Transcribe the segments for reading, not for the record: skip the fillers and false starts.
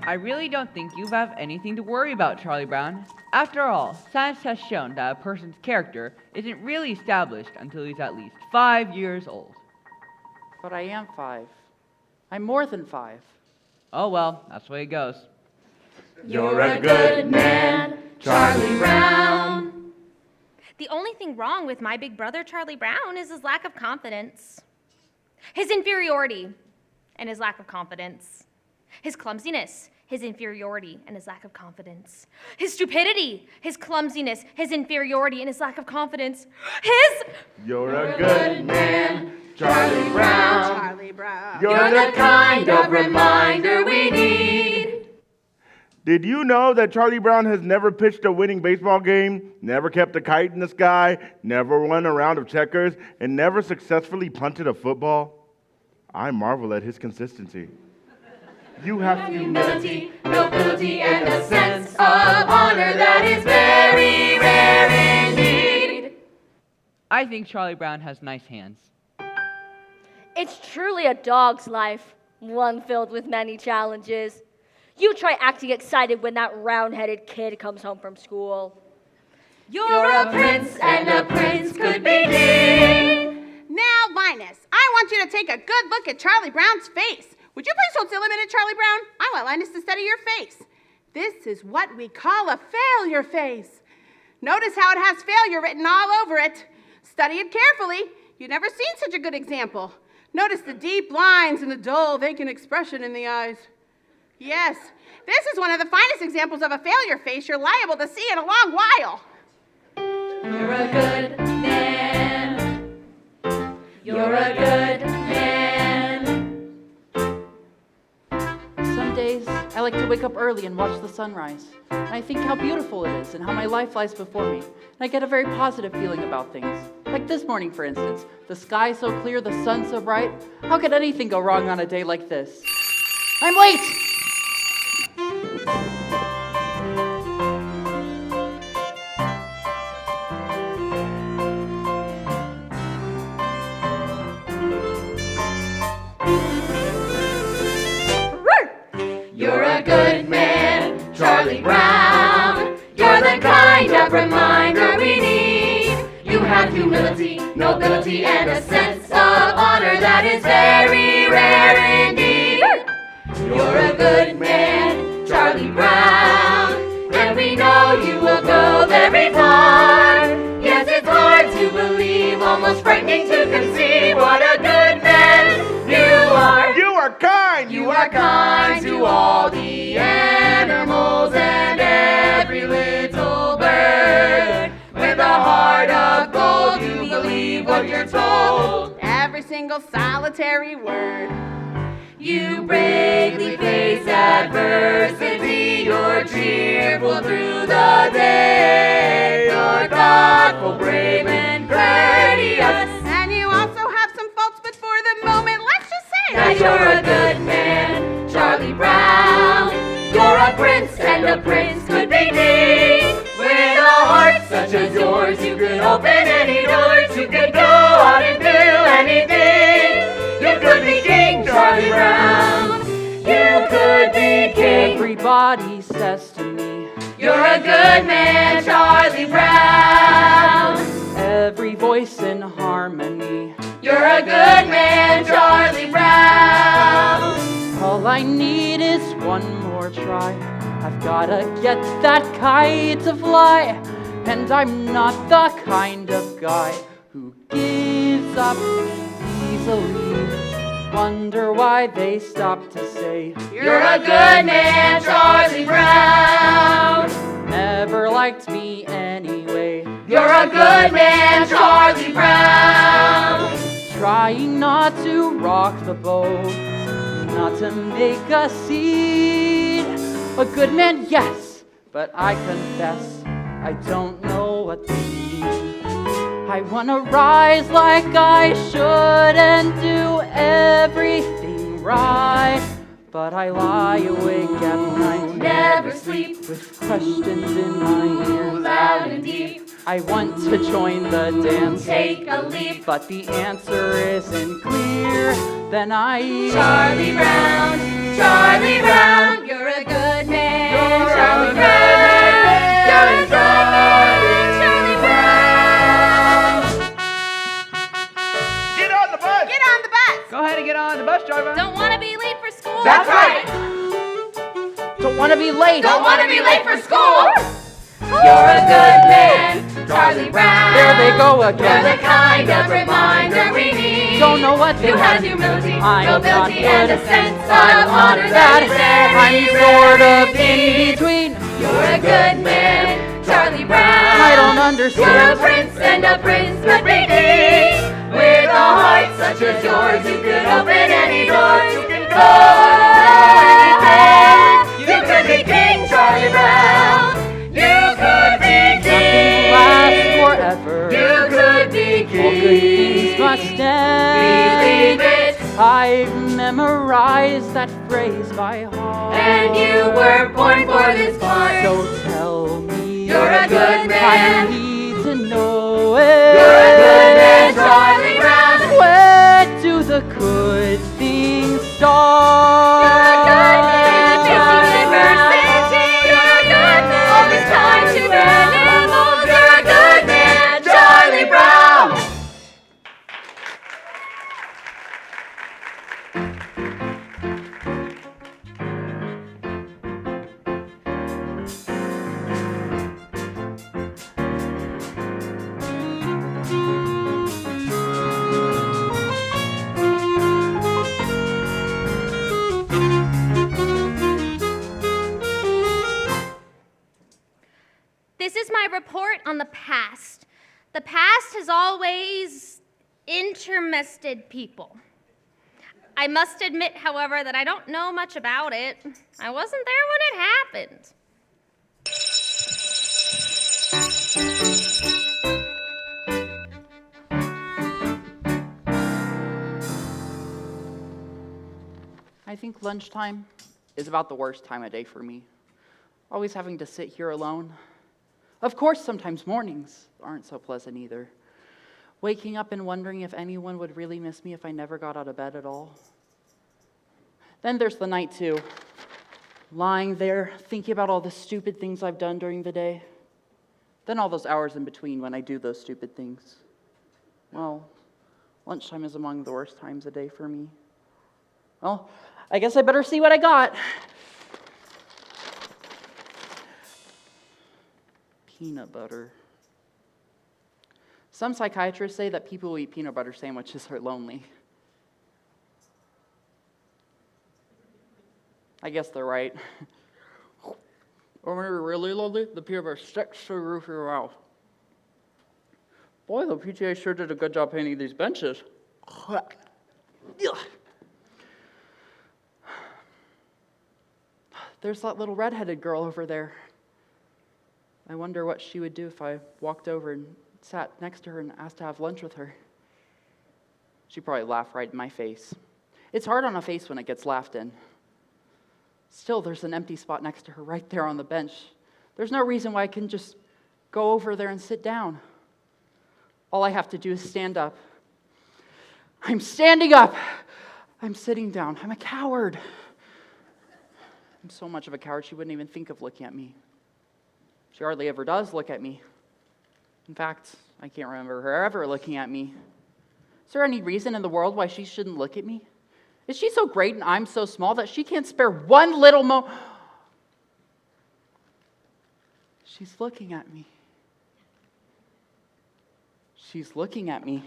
I really don't think you have anything to worry about, Charlie Brown. After all, science has shown that a person's character isn't really established until he's at least 5 years old. But I am 5. I'm more than 5. Oh well, that's the way it goes. You're a good man, Charlie Brown. The only thing wrong with my big brother, Charlie Brown, is his lack of confidence. His inferiority and his lack of confidence. His clumsiness, his inferiority, and his lack of confidence. His stupidity, his clumsiness, his inferiority, and his lack of confidence. You're a good man, Charlie Brown. Charlie Brown. You're the kind of reminder we need. Did you know that Charlie Brown has never pitched a winning baseball game, never kept a kite in the sky, never won a round of checkers, and never successfully punted a football? I marvel at his consistency. You have humility, nobility, and a sense of honor that is very rare indeed. I think Charlie Brown has nice hands. It's truly a dog's life, one filled with many challenges. You try acting excited when that round-headed kid comes home from school. You're a prince, and a prince could be king. Now, Linus, I want you to take a good look at Charlie Brown's face. Would you please hold still a minute, Charlie Brown? I want Linus to study your face. This is what we call a failure face. Notice how it has failure written all over it. Study it carefully. You've never seen such a good example. Notice the deep lines and the dull, vacant expression in the eyes. Yes, this is one of the finest examples of a failure face you're liable to see in a long while. You're a good man. You're a good man. Some days, I like to wake up early and watch the sunrise. And I think how beautiful it is and how my life lies before me. And I get a very positive feeling about things. Like this morning, for instance. The sky so clear, the sun so bright. How could anything go wrong on a day like this? I'm late! You're a good man, Charlie Brown. You're the kind of reminder we need. You have humility, nobility, and a sense of honor that is very rare indeed. You're a good man, Charlie Brown, and we know you will go very far. Yes, it's hard to believe, almost frightening to conceive what a good man you are. You are kind. You are kind to all the animals and every little bird. With a heart of gold, you believe what you're told. Every single solitary word. You bravely face adversity. You're cheerful through the day. You're thoughtful, brave, and courteous. And you also have some faults, but for the moment, let's just say that you're a good man, Charlie Brown. You're a prince, and a prince could be king. With a heart such as yours, you could open any doors. You could go out and do anything. You could be king, Charlie Brown. You could be king. Everybody says to me, you're a good man, Charlie Brown. every voice in harmony. You're a good man, Charlie Brown. All I need is one more try. I've gotta get that kite to fly. And I'm not the kind of guy who gives up easily. Wonder why they stop to say, you're a good man, Charlie Brown. Never liked me anyway. You're a good man, Charlie Brown. Trying not to rock the boat, not to make a scene. A good man, yes, but I confess I don't know what they mean. I wanna rise like I should and do everything right, but I lie awake at night, never sleep, with questions in my ears, loud and deep. I want to join the dance, take a leap, but the answer isn't clear. Then I Charlie Brown, Charlie Brown, you're a good late. Don't want to be late for school. You're a good man, Charlie Brown. There they go You're again. the kind of reminder we need. Don't know what they You have want. humility, I'm not nobility, good. and a sense I'm of honor that is I'm very sort rare of in between. You're a good man, Charlie Brown. I don't You're a understand. prince and a prince could be king. With a heart such as yours, you could open any door. You can go anything. You could be king, Charlie Brown. You could be king. Last forever. You could be All good things king. must Believe end. it. I've memorized that phrase by heart. And you were born for this part. So tell me. You're a good man. I need to know it. You're a good man, Charlie Brown. Where do the good things start? You're a good man, University. You're a good man, always kind to animals. You're a good man, Charlie Brown. This is my report on the past. The past has always intermisted people. I must admit, however, that I don't know much about it. I wasn't there when it happened. I think lunchtime is about the worst time of day for me. Always having to sit here alone. Of course, sometimes mornings aren't so pleasant either. Waking up and wondering if anyone would really miss me if I never got out of bed at all. Then there's the night too. Lying there, thinking about all the stupid things I've done during the day. Then all those hours in between when I do those stupid things. Well, lunchtime is among the worst times of day for me. Well, I guess I better see what I got. Peanut butter. Some psychiatrists say that people who eat peanut butter sandwiches are lonely. I guess they're right. Or when you're really lonely, the peanut butter sticks to the roof of your mouth. Boy, the PTA sure did a good job painting these benches. There's that little redheaded girl over there. I wonder what she would do if I walked over and sat next to her and asked to have lunch with her. She'd probably laugh right in my face. It's hard on a face when it gets laughed in. Still, there's an empty spot next to her right there on the bench. There's no reason why I couldn't just go over there and sit down. All I have to do is stand up. I'm standing up. I'm sitting down. I'm a coward. I'm so much of a coward, she wouldn't even think of looking at me. She hardly ever does look at me. In fact, I can't remember her ever looking at me. Is there any reason in the world why she shouldn't look at me? Is she so great and I'm so small that she can't spare one little moment? She's looking at me. She's looking at me.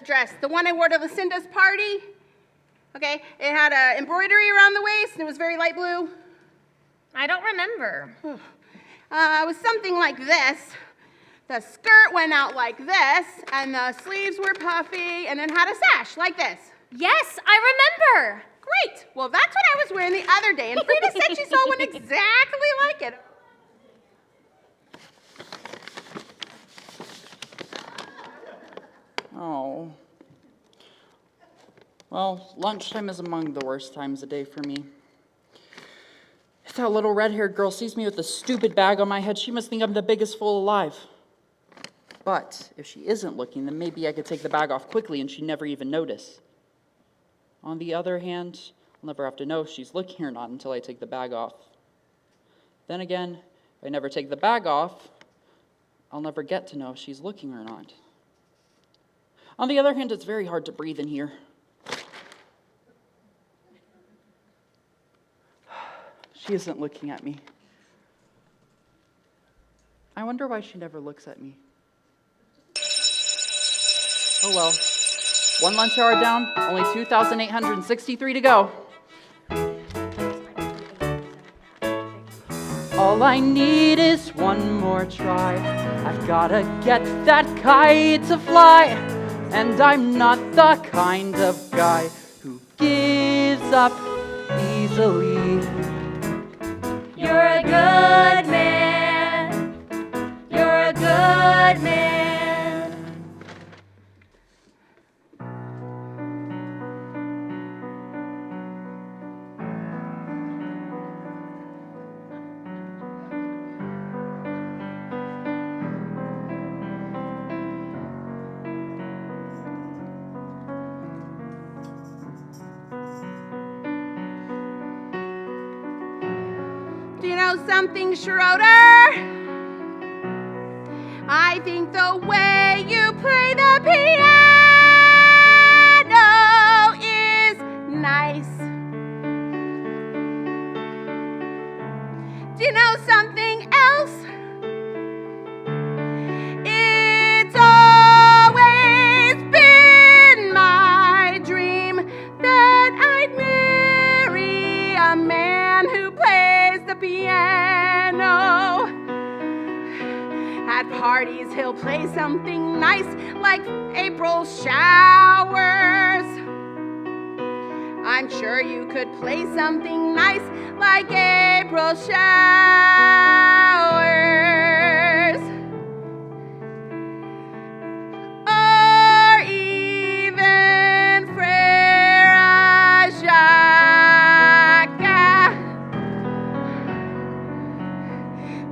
Dress, the one I wore to Lucinda's party. Okay, it had an embroidery around the waist and it was very light blue. I don't remember. It was something like this. The skirt went out like this, and the sleeves were puffy, and it had a sash like this. Yes, I remember. Great. Well, that's what I was wearing the other day, and Frida said she saw one exactly like it. Oh. Well, lunchtime is among the worst times of day for me. If that little red-haired girl sees me with a stupid bag on my head, she must think I'm the biggest fool alive. But if she isn't looking, then maybe I could take the bag off quickly and she'd never even notice. On the other hand, I'll never have to know if she's looking or not until I take the bag off. Then again, if I never take the bag off, I'll never get to know if she's looking or not. On the other hand, it's very hard to breathe in here. She isn't looking at me. I wonder why she never looks at me. Oh well. One lunch hour down, only 2,863 to go. All I need is one more try. I've gotta get that kite to fly. And I'm not the kind of guy who gives up easily. You're a good man. You're a good man. Do you know something, Schroeder? I think the way you play the piano is nice. Do you know something else? It's always been my dream that I'd marry a man who plays the piano. At parties, he'll play something nice like April showers. I'm sure you could play something nice like April showers. Or even Frere Jacques.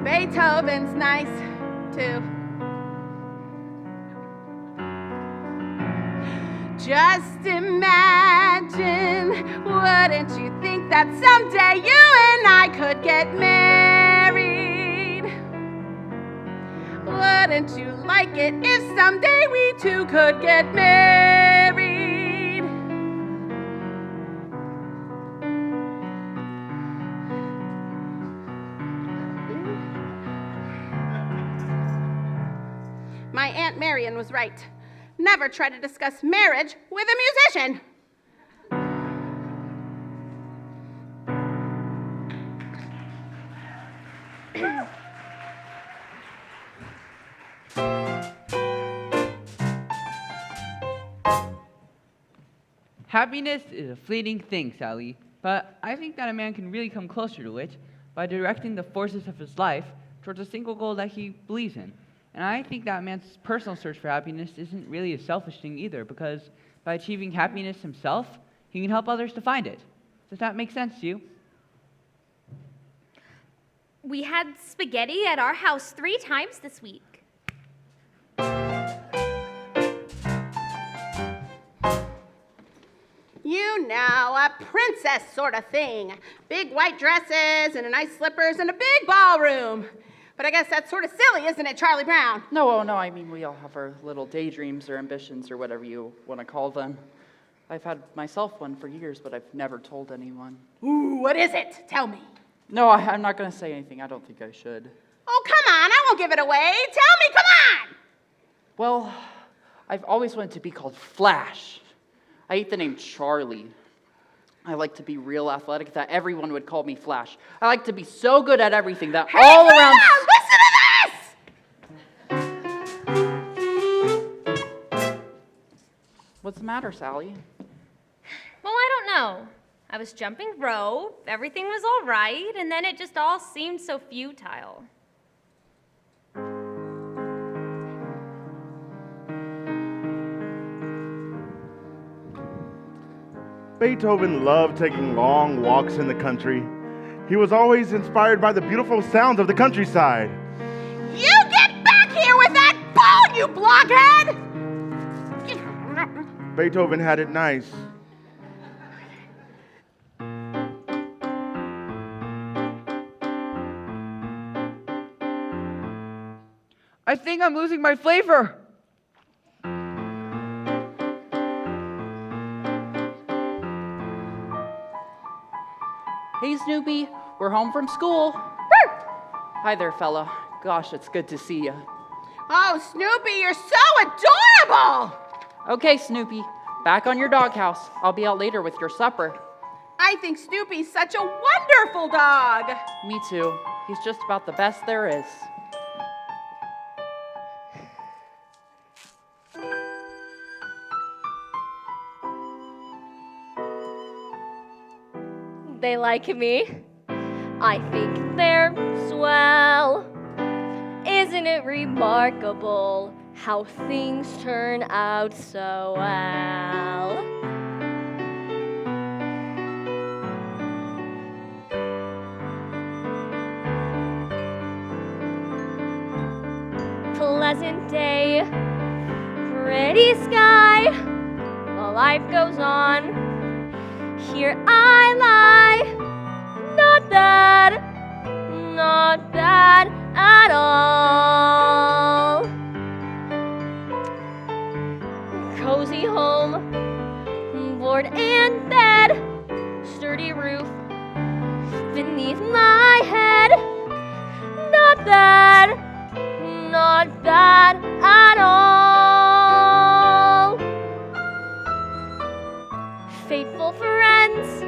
Beethoven's nice too. Just imagine, wouldn't you think that someday you and I could get married? Wouldn't you like it if someday we two could get married? My Aunt Marion was right. Never try to discuss marriage with a musician. Happiness is a fleeting thing, Sally, but I think that a man can really come closer to it by directing the forces of his life towards a single goal that he believes in. And I think that man's personal search for happiness isn't really a selfish thing either, because by achieving happiness himself, he can help others to find it. Does that make sense to you? We had spaghetti at our house 3 times this week. You know, a princess sort of thing. Big white dresses and nice slippers and a big ballroom. But I guess that's sort of silly, isn't it, Charlie Brown? No, I mean, we all have our little daydreams or ambitions or whatever you want to call them. I've had myself one for years, but I've never told anyone. Ooh, what is it? Tell me. No, I'm not going to say anything. I don't think I should. Oh, come on, I won't give it away. Tell me, come on! Well, I've always wanted to be called Flash. I hate the name Charlie. I like to be real athletic, that everyone would call me Flash. I like to be so good at everything that all around... Listen to this! What's the matter, Sally? Well, I don't know. I was jumping rope, everything was all right, and then it just all seemed so futile. Beethoven loved taking long walks in the country. He was always inspired by the beautiful sounds of the countryside. You get back here with that bone, you blockhead! Beethoven had it nice. I think I'm losing my flavor. Hey, Snoopy, we're home from school. Hi there, fella. Gosh, it's good to see you. Oh, Snoopy, you're so adorable! Okay, Snoopy, back on your doghouse. I'll be out later with your supper. I think Snoopy's such a wonderful dog. Me too. He's just about the best there is. They like me. I think they're swell. Isn't it remarkable how things turn out so well? Pleasant day, pretty sky, while life goes on. Here I lie, not bad at all. Cozy home, board and bed, sturdy roof beneath my head. Not bad at all. Faithful friends,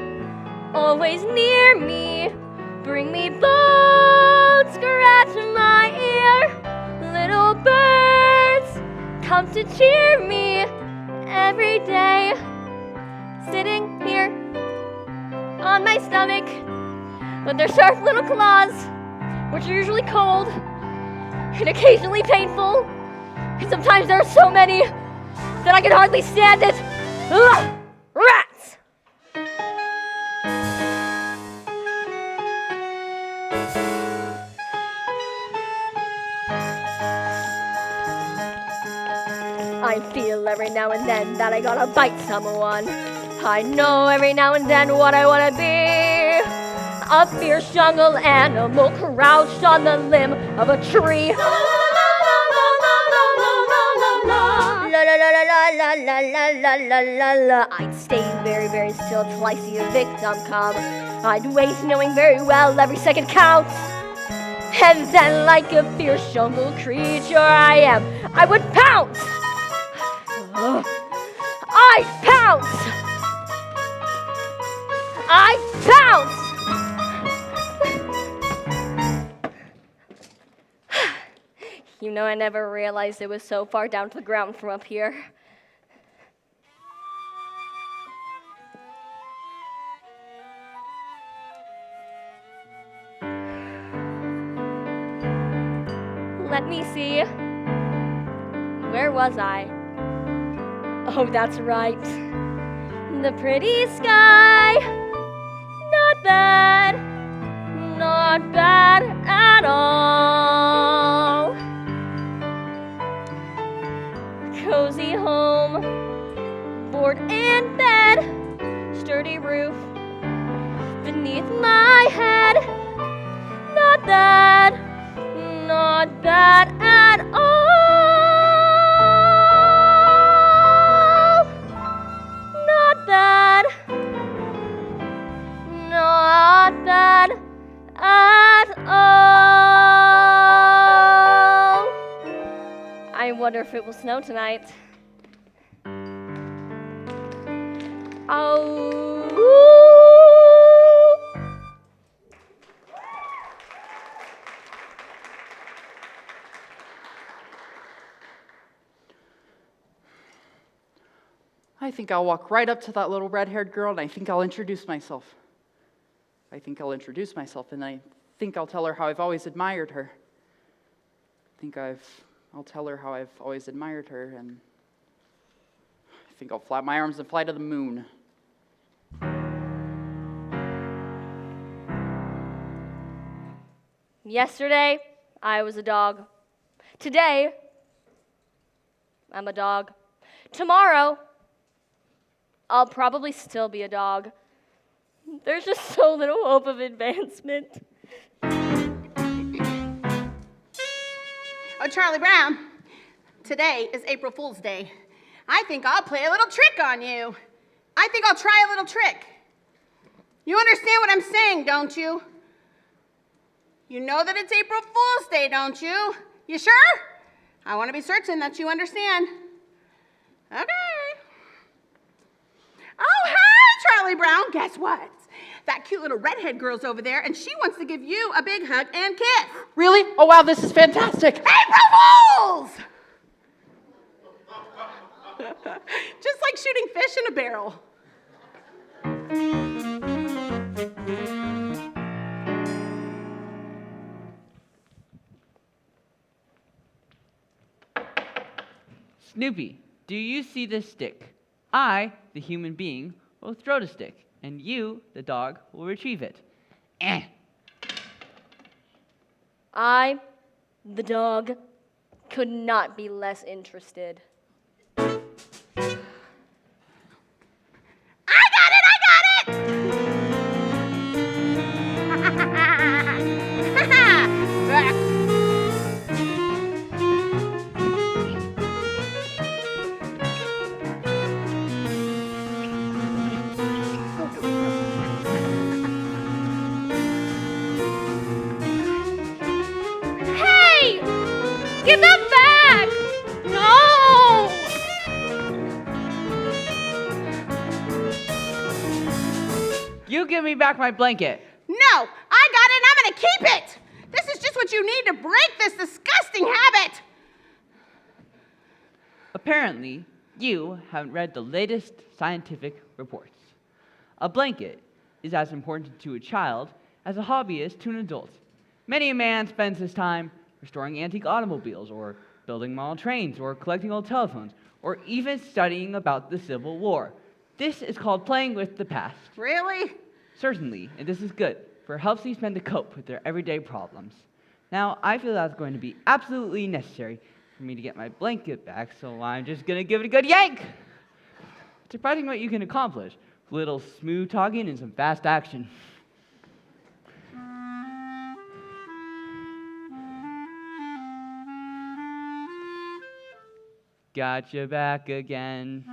always near me, bring me bones, scratch my ear. Little birds come to cheer me every day. Sitting here on my stomach with their sharp little claws, which are usually cold and occasionally painful. And sometimes there are so many that I can hardly stand it. Ugh! Rats! I feel every now and then that I gotta bite someone. I know every now and then what I wanna be. A fierce jungle animal crouched on the limb of a tree. La la la la la la la la la la la. I'd stay very, very still till I see a victim come. I'd wait knowing very well every second counts. And then like a fierce jungle creature I would pounce. I'd pounce. You know, I never realized it was so far down to the ground from up here. Let me see. Where was I? Oh, that's right. The pretty sky. Not bad at all. Cozy home, board and bed, sturdy roof beneath my head. Not bad at all. Not bad at all. I wonder if it will snow tonight. Oh. I think I'll walk right up to that little red-haired girl and I think I'll introduce myself. And I think I'll tell her how I've always admired her. I'll tell her how I've always admired her, and I think I'll flap my arms and fly to the moon. Yesterday, I was a dog. Today, I'm a dog. Tomorrow, I'll probably still be a dog. There's just so little hope of advancement. Oh, Charlie Brown, today is April Fool's Day. I think I'll play a little trick on you. I think I'll try a little trick. You understand what I'm saying, don't you? You know that it's April Fool's Day, don't you? You sure? I want to be certain that you understand. Okay. Oh, hi, Charlie Brown. Guess what? That cute little redhead girl's over there, and she wants to give you a big hug and kiss. Really? Oh, wow, this is fantastic. April Fools! Just like shooting fish in a barrel. Snoopy, do you see this stick? I, the human being, will throw the stick, and you, the dog, will retrieve it. Eh. I, the dog, could not be less interested. Hey! Give that back! No! You give me back my blanket. No, I got it and I'm going to keep it. This is just what you need to break this disgusting habit. Apparently, you haven't read the latest scientific reports. A blanket is as important to a child as a hobby is to an adult. Many a man spends his time restoring antique automobiles, or building model trains, or collecting old telephones, or even studying about the Civil War. This is called playing with the past. Really? Certainly, and this is good, for it helps these men to cope with their everyday problems. Now, I feel that's going to be absolutely necessary for me to get my blanket back, so I'm just going to give it a good yank! It's surprising what you can accomplish. A little smooth talking and some fast action. Gotcha back again.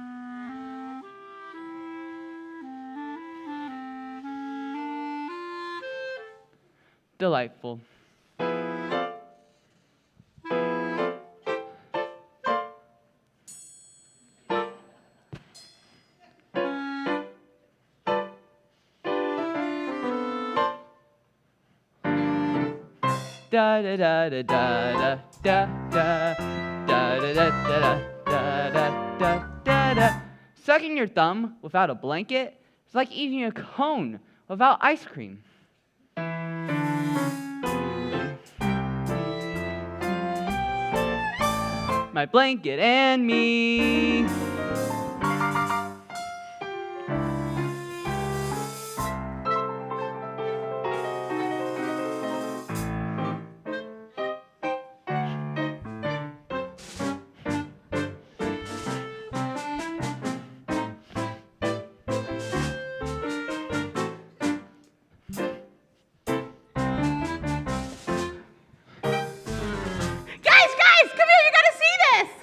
Delightful. Da da da da da da da da da da da da da da da da. Sucking your thumb without a blanket is like eating a cone without ice cream. My blanket and me.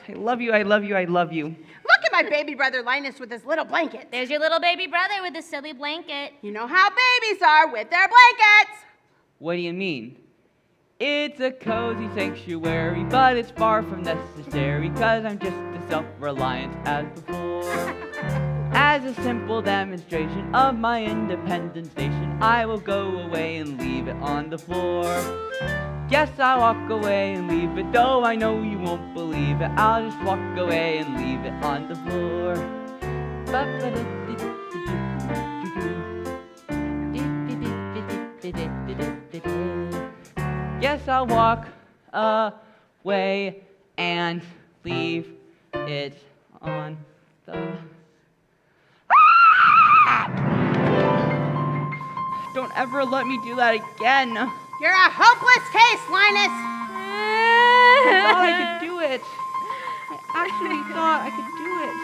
I love you, I love you, I love you. Look at my baby brother Linus with his little blanket. There's your little baby brother with his silly blanket. You know how babies are with their blankets. What do you mean? It's a cozy sanctuary, but it's far from necessary, 'cause I'm just as self-reliant as before. As a simple demonstration of my independence station, I will go away and leave it on the floor. Yes, I'll walk away and leave it, though I know you won't believe it. I'll just walk away and leave it on the floor. Yes, I'll walk away and leave it on the... Don't ever let me do that again. You're a hopeless case, Linus. I thought I could do it. I actually thought I could do it.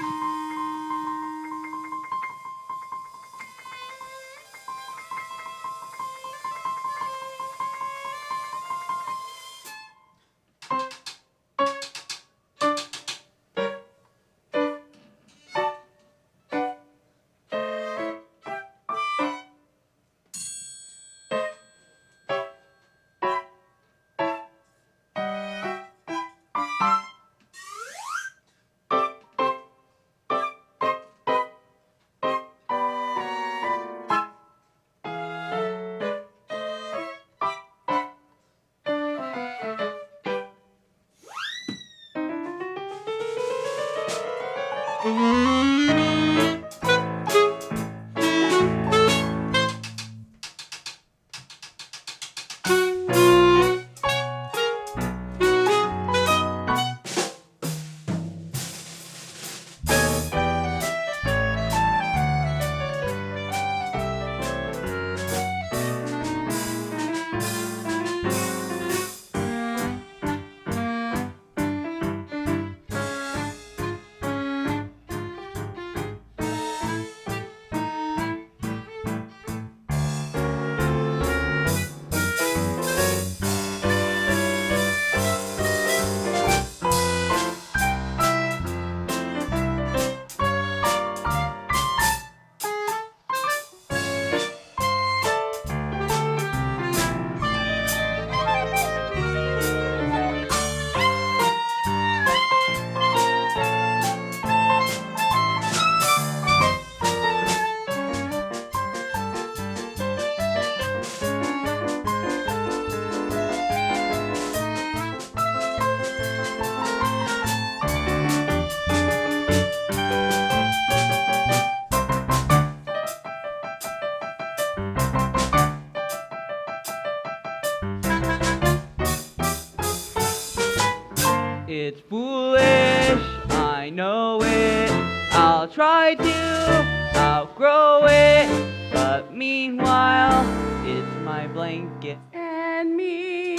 It's foolish, I know it. I'll try to outgrow it. But meanwhile, it's my blanket. And me.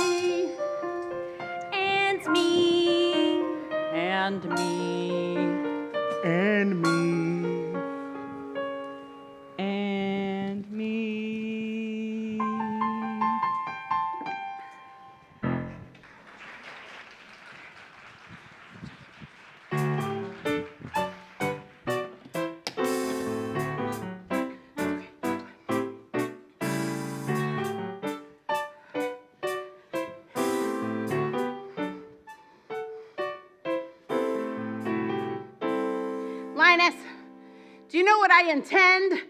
And me. And me. And me. And me. Linus, do you know what I intend?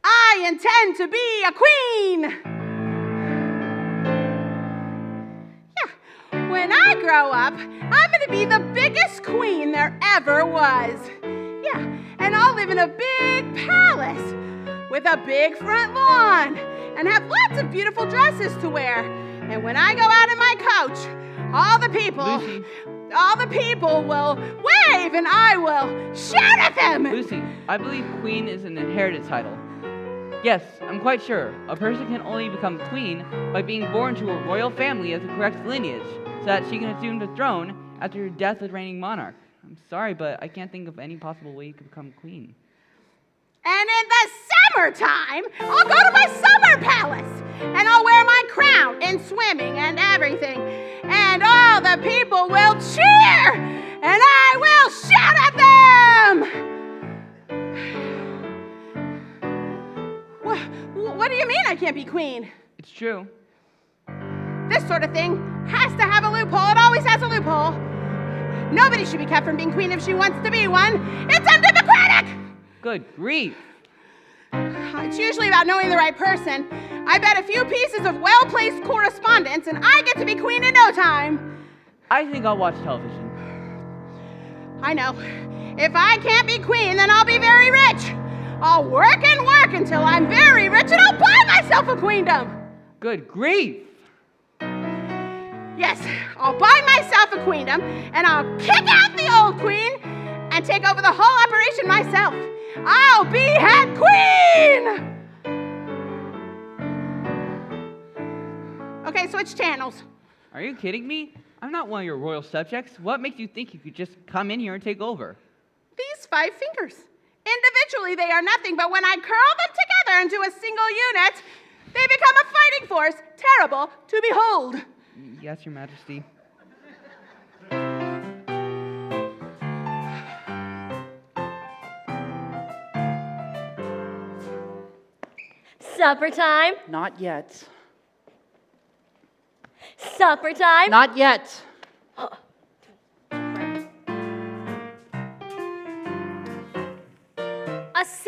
I intend to be a queen. Yeah, when I grow up, I'm going to be the biggest queen there ever was. Yeah, and I'll live in a big palace with a big front lawn and have lots of beautiful dresses to wear. And when I go out in my coach, all the people will wave and I will shout at them. Lucy, I believe queen is an inherited title. Yes, I'm quite sure. A person can only become queen by being born to a royal family of the correct lineage, so that she can assume the throne after your death as reigning monarch. I'm sorry, but I can't think of any possible way you could become queen. And in the summertime, I'll go to my summer palace and I'll wear my crown in swimming and everything. And all the people will cheer and I will shout at them. What do you mean I can't be queen? It's true. This sort of thing has to have a loophole. It always has a loophole. Nobody should be kept from being queen if she wants to be one. It's undemocratic. Good grief. It's usually about knowing the right person. I bet a few pieces of well-placed correspondence and I get to be queen in no time. I think I'll watch television. I know. If I can't be queen, then I'll be very rich. I'll work and work until I'm very rich and I'll buy myself a queendom. Good grief. Yes, I'll buy myself a queendom and I'll kick out the old queen and take over the whole operation myself. I'll be head queen! Okay, switch channels. Are you kidding me? I'm not one of your royal subjects. What makes you think you could just come in here and take over? These 5 fingers. Individually, they are nothing, but when I curl them together into a single unit, they become a fighting force, terrible to behold. Yes, Your Majesty. Supper time. Not yet. Supper time. Not yet. A C?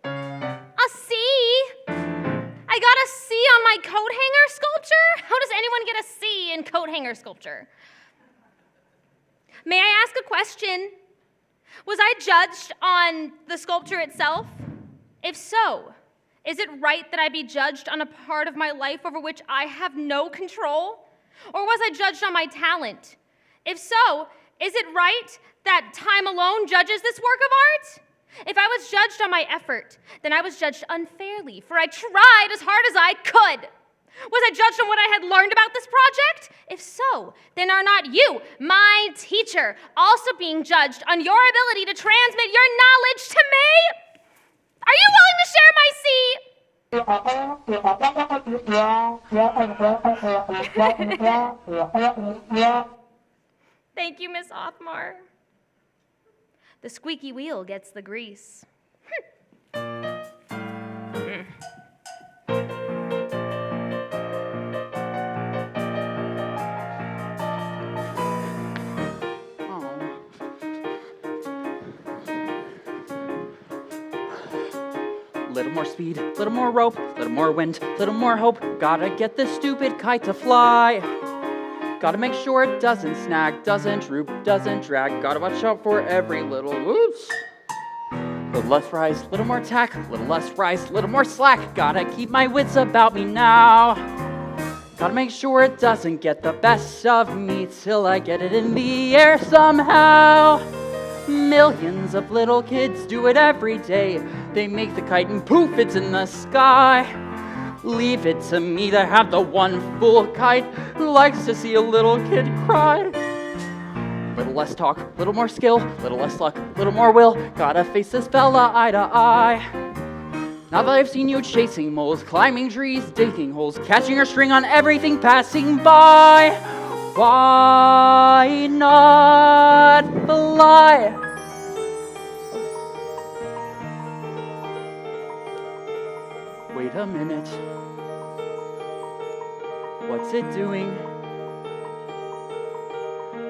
A C? I got a C on my coat hanger sculpture? How does anyone get a C in coat hanger sculpture? May I ask a question? Was I judged on the sculpture itself? If so, is it right that I be judged on a part of my life over which I have no control? Or was I judged on my talent? If so, is it right that time alone judges this work of art? If I was judged on my effort, then I was judged unfairly, for I tried as hard as I could. Was I judged on what I had learned about this project? If so, then are not you, my teacher, also being judged on your ability to transmit your knowledge to me? Are you willing to share my seat? Thank you, Miss Othmar. The squeaky wheel gets the grease. Little more speed, little more rope, little more wind, little more hope. Gotta get this stupid kite to fly. Gotta make sure it doesn't snag, doesn't droop, doesn't drag. Gotta watch out for every little oops. Little less rise, little more tack, little less rise, little more slack. Gotta keep my wits about me now. Gotta make sure it doesn't get the best of me till I get it in the air somehow. Millions of little kids do it every day. They make the kite and poof, it's in the sky. Leave it to me to have the one fool kite who likes to see a little kid cry. Little less talk, little more skill, little less luck, little more will. Gotta face this fella eye to eye. Now that I've seen you chasing moles, climbing trees, digging holes, catching your string on everything passing by, why not fly? Wait a minute. What's it doing?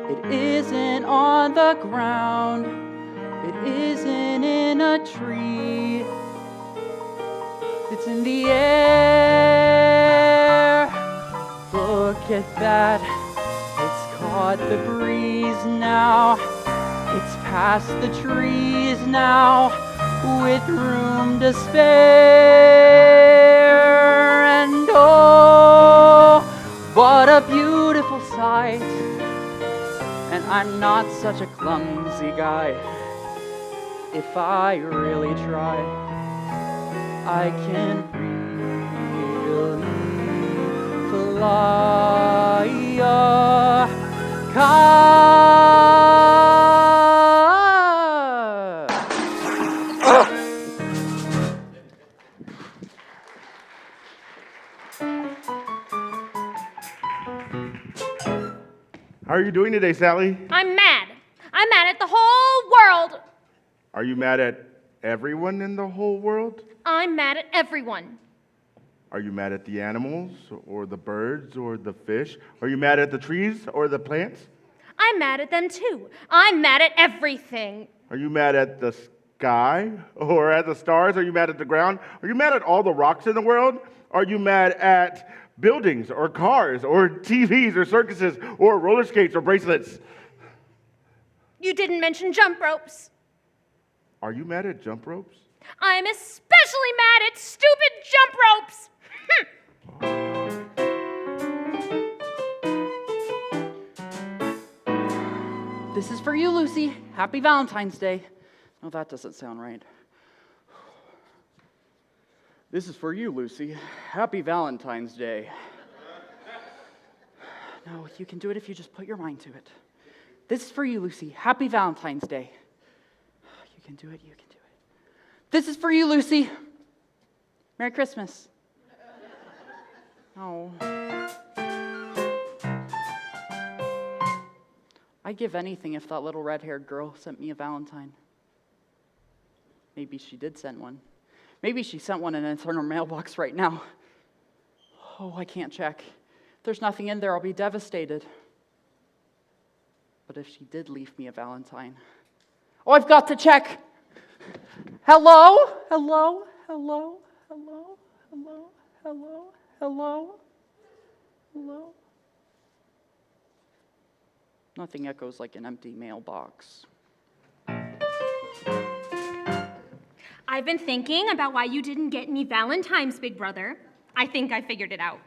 It isn't on the ground. It isn't in a tree. It's in the air. Look at that. It's caught the breeze now. It's past the trees now, with room to spare. And oh, what a beautiful sight. And I'm not such a clumsy guy. If I really try, I can really fly a kite. How are you doing today, Sally? I'm mad. I'm mad at the whole world. Are you mad at everyone in the whole world? I'm mad at everyone. Are you mad at the animals, or the birds, or the fish? Are you mad at the trees, or the plants? I'm mad at them too. I'm mad at everything. Are you mad at the sky, or at the stars? Are you mad at the ground? Are you mad at all the rocks in the world? Are you mad at buildings, or cars, or TVs, or circuses, or roller skates, or bracelets? You didn't mention jump ropes. Are you mad at jump ropes? I'm especially mad at stupid jump ropes. This is for you, Lucy. Happy Valentine's Day. No, that doesn't sound right. This is for you, Lucy. Happy Valentine's Day. No, you can do it if you just put your mind to it. This is for you, Lucy. Happy Valentine's Day. You can do it, you can do it. This is for you, Lucy. Merry Christmas. Oh. I'd give anything if that little red-haired girl sent me a Valentine. Maybe she did send one. Maybe she sent one and it's in her mailbox right now. Oh, I can't check. If there's nothing in there, I'll be devastated. But if she did leave me a Valentine... Oh, I've got to check! Hello? Hello? Hello? Hello? Hello? Hello? Hello? Hello? Nothing echoes like an empty mailbox. I've been thinking about why you didn't get any Valentines, big brother. I think I figured it out.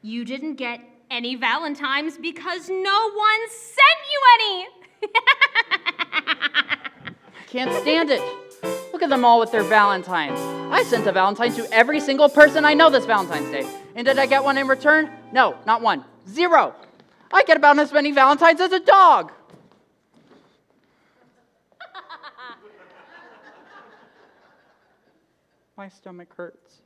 You didn't get any Valentines because no one sent you any. I can't stand it. Look at them all with their Valentines. I sent a Valentine to every single person I know this Valentine's Day. And did I get one in return? No, not one. 0. I get about as many Valentines as a dog. My stomach hurts.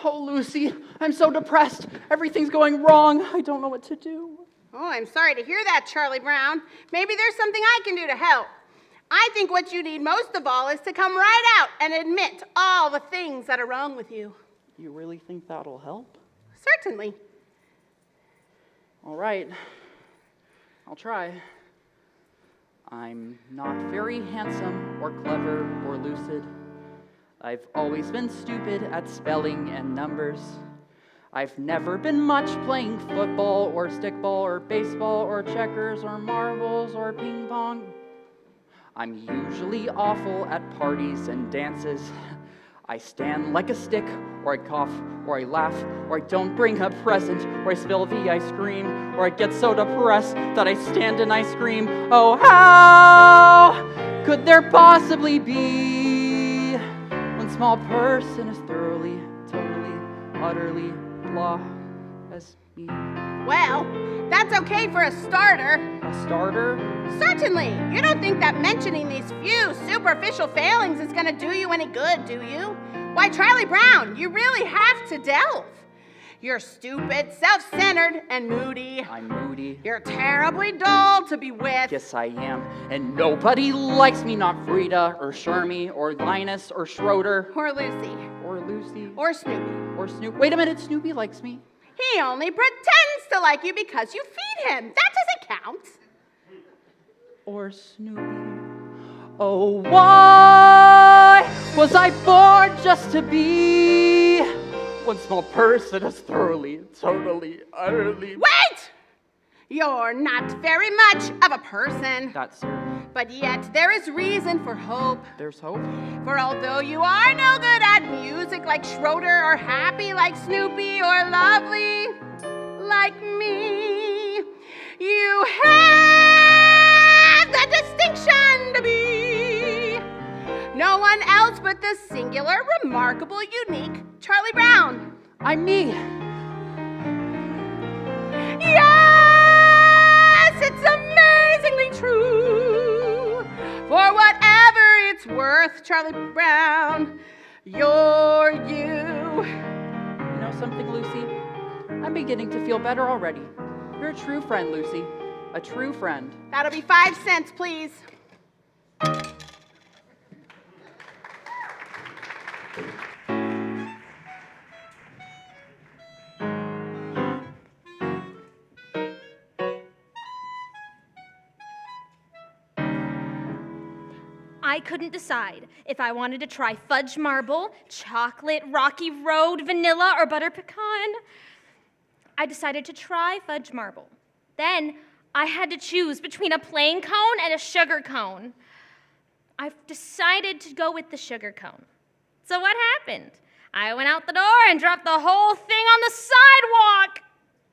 Oh, Lucy, I'm so depressed. Everything's going wrong. I don't know what to do. Oh, I'm sorry to hear that, Charlie Brown. Maybe there's something I can do to help. I think what you need most of all is to come right out and admit all the things that are wrong with you. You really think that'll help? Certainly. All right. I'll try. I'm not very handsome or clever or lucid. I've always been stupid at spelling and numbers. I've never been much playing football or stickball or baseball or checkers or marbles or ping pong. I'm usually awful at parties and dances. I stand like a stick, or I cough, or I laugh, or I don't bring a present, or I spill the ice cream, or I get so depressed that I stand and I scream. Oh, how could there possibly be one small person as thoroughly, totally, utterly blah as me? Well, that's okay for a starter. A starter? Certainly. You don't think that mentioning these few superficial failings is going to do you any good, do you? Why, Charlie Brown, you really have to delve. You're stupid, self-centered, and moody. I'm moody. You're terribly dull to be with. Yes, I am. And nobody likes me, not Frida, or Shermie, or Linus, or Schroeder. Or Lucy. Or Lucy. Or Snoopy. Or Snoop. Wait a minute, Snoopy likes me. He only pretends to like you because you feed him. That doesn't count. Or Snoopy. Oh, why was I born just to be one small person as thoroughly, totally, utterly... Wait! You're not very much of a person. That's certain. But yet there is reason for hope. There's hope? For although you are no good at music like Schroeder, or happy like Snoopy, or lovely like me, you have the distinction to be no one else but the singular, remarkable, unique Charlie Brown. I'm me. Yes, it's amazingly true. For whatever it's worth, Charlie Brown, you're you. You know something, Lucy? I'm beginning to feel better already. You're a true friend, Lucy. A true friend. That'll be 5 cents, please. I couldn't decide if I wanted to try fudge marble, chocolate, rocky road, vanilla, or butter pecan. I decided to try fudge marble. Then I had to choose between a plain cone and a sugar cone. I've decided to go with the sugar cone. So what happened? I went out the door and dropped the whole thing on the sidewalk.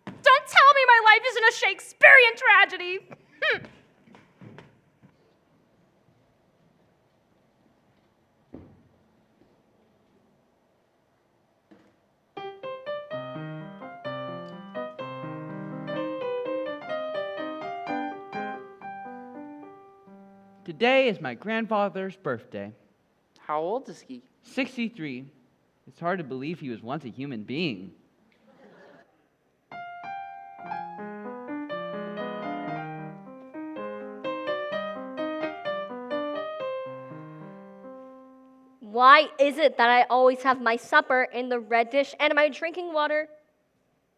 Don't tell me my life isn't a Shakespearean tragedy. Today is my grandfather's birthday. How old is he? 63. It's hard to believe he was once a human being. Why is it that I always have my supper in the red dish and my drinking water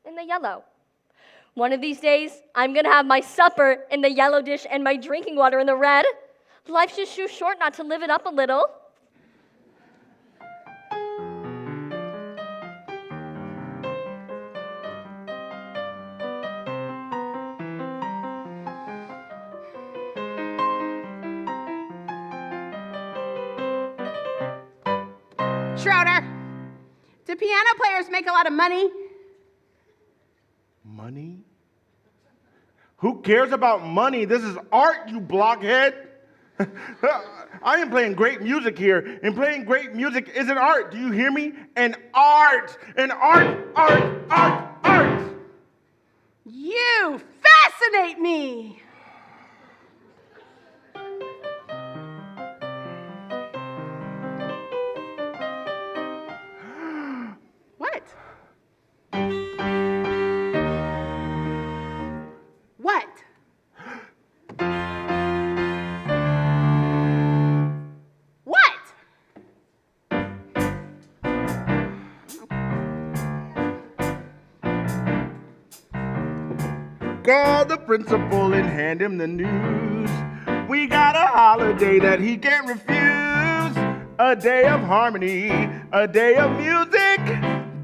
in the yellow? One of these days, I'm going to have my supper in the yellow dish and my drinking water in the red. Life's just too short not to live it up a little. Schroeder, do piano players make a lot of money? Money? Who cares about money? This is art, you blockhead. I am playing great music here, and playing great music is an art. Do you hear me? An art! An art! You fascinate me! What? What? What? Call the principal and hand him the news. We got a holiday that he can't refuse. A day of harmony, a day of music.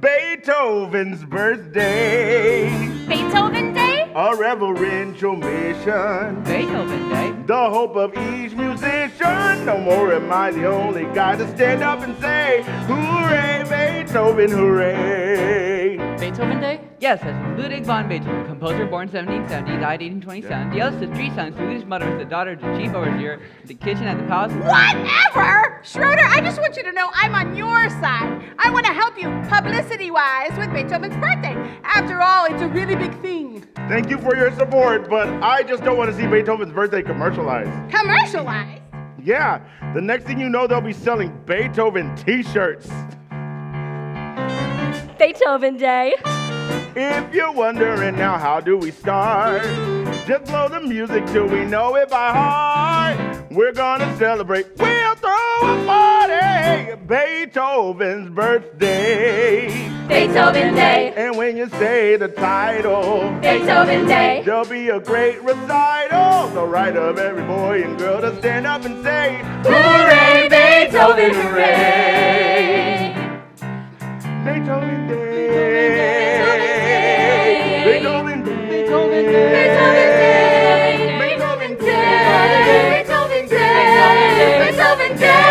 Beethoven's birthday. Beethoven Day? A reverential mission. Beethoven Day? The hope of each musician. No more am I the only guy to stand up and say, hooray, Beethoven, hooray. Beethoven Day? Yes, that's Ludwig von Beethoven, composer born 1770, died 1827. The eldest of three sons, who his mother was the daughter of the chief overseer of the kitchen at the palace. Whatever! Schroeder, I just want you to know I'm on your side. I want to help you publicity-wise with Beethoven's birthday. After all, it's a really big thing. Thank you for your support, but I just don't want to see Beethoven's birthday commercialized. Commercialized? Yeah, the next thing you know, they'll be selling Beethoven t-shirts. Beethoven Day. If you're wondering now, how do we start? Just blow the music till we know it by heart. We're gonna celebrate, we'll throw a party. Beethoven's birthday. Beethoven Day. And when you say the title, Beethoven Day. there'll be a great recital. The right of every boy and girl to stand up and say, Hooray, Beethoven, hooray. Beethoven Day. Beethoven Day. Beethoven Day. Beethoven Beethoven Day. Beethoven Day.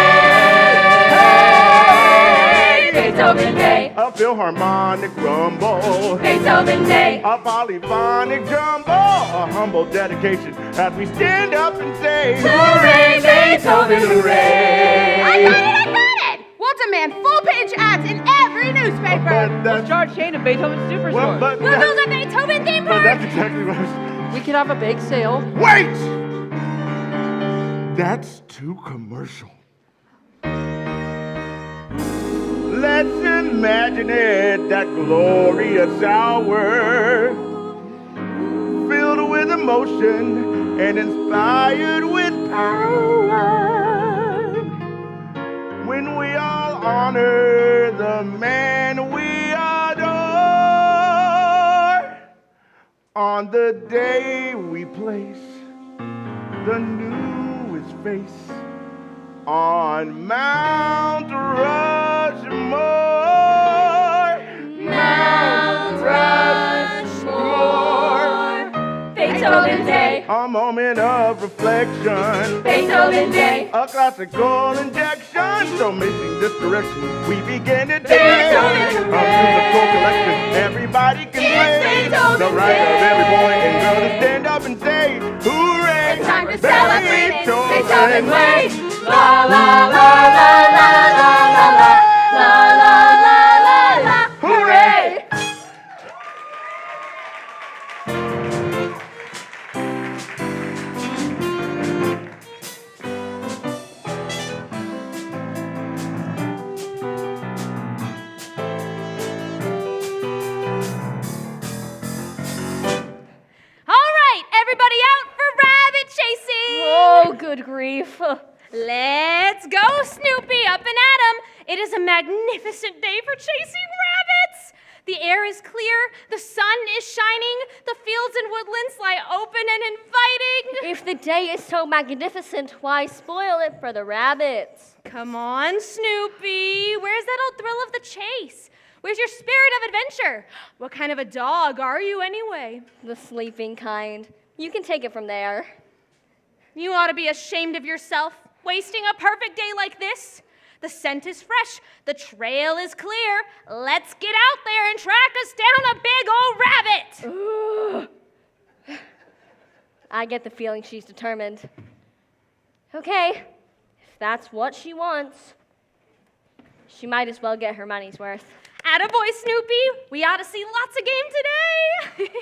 Beethoven Day. A philharmonic rumble. Beethoven Day. A polyphonic jumble. A humble dedication as we stand up and say, Hooray, Beethoven, hooray. I got it! We'll demand full-page ads in every newspaper. But We'll that's, start a chain of Beethoven superstores. well, but We'll build that's, a Beethoven theme but park. that's exactly what I was. We could have a bake sale. Wait! That's too commercial. Let's imagine it, that glorious hour, filled with emotion and inspired with power. When we all honor the man we adore, on the day we place the newest face on Mount Rushmore. Mount Rushmore. Beethoven Day. A moment of reflection. Beethoven Day. A classical injection. So missing this direction, we begin to dance. Beethoven, A musical collection, everybody can play. Beethoven The right of every boy and girl to Day. stand up and say, hooray! It's time to celebrate it Beethoven way. La la la la la la la la la la la la la. Hooray! All right, everybody out for rabbit chasing. Oh, good grief. Let's go, Snoopy, up and at 'em. It is a magnificent day for chasing rabbits. The air is clear, the sun is shining, the fields and woodlands lie open and inviting. If the day is so magnificent, why spoil it for the rabbits? Come on, Snoopy. Where's that old thrill of the chase? Where's your spirit of adventure? What kind of a dog are you anyway? The sleeping kind. You can take it from there. You ought to be ashamed of yourself, wasting a perfect day like this. The scent is fresh. The trail is clear. Let's get out there and track us down a big old rabbit. I get the feeling she's determined. Okay, if that's what she wants, she might as well get her money's worth. Attaboy, Snoopy. We ought to see lots of game today.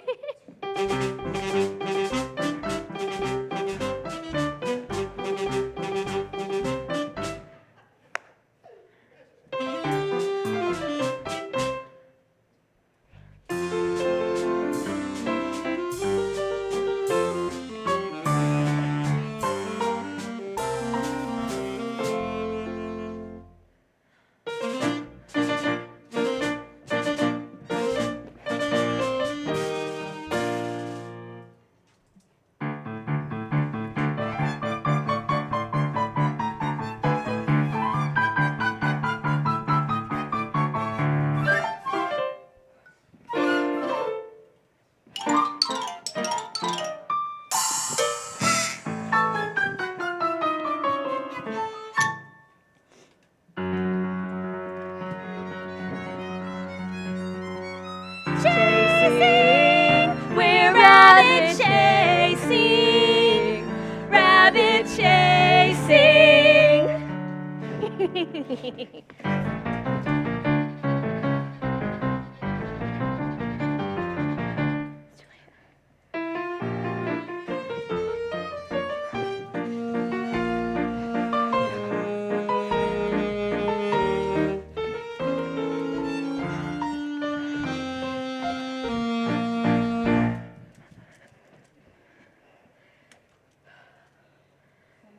Chasing, we're rabbit chasing, rabbit chasing.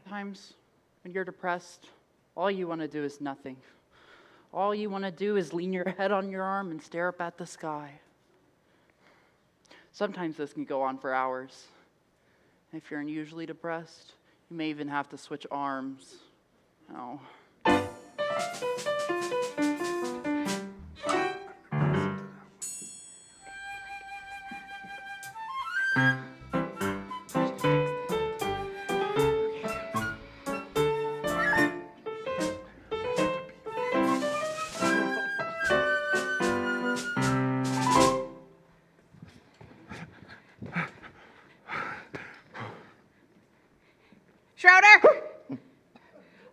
Sometimes when you're depressed, all you want to do is nothing. All you want to do is lean your head on your arm and stare up at the sky. Sometimes this can go on for hours. If you're unusually depressed, you may even have to switch arms. Oh. Schroeder,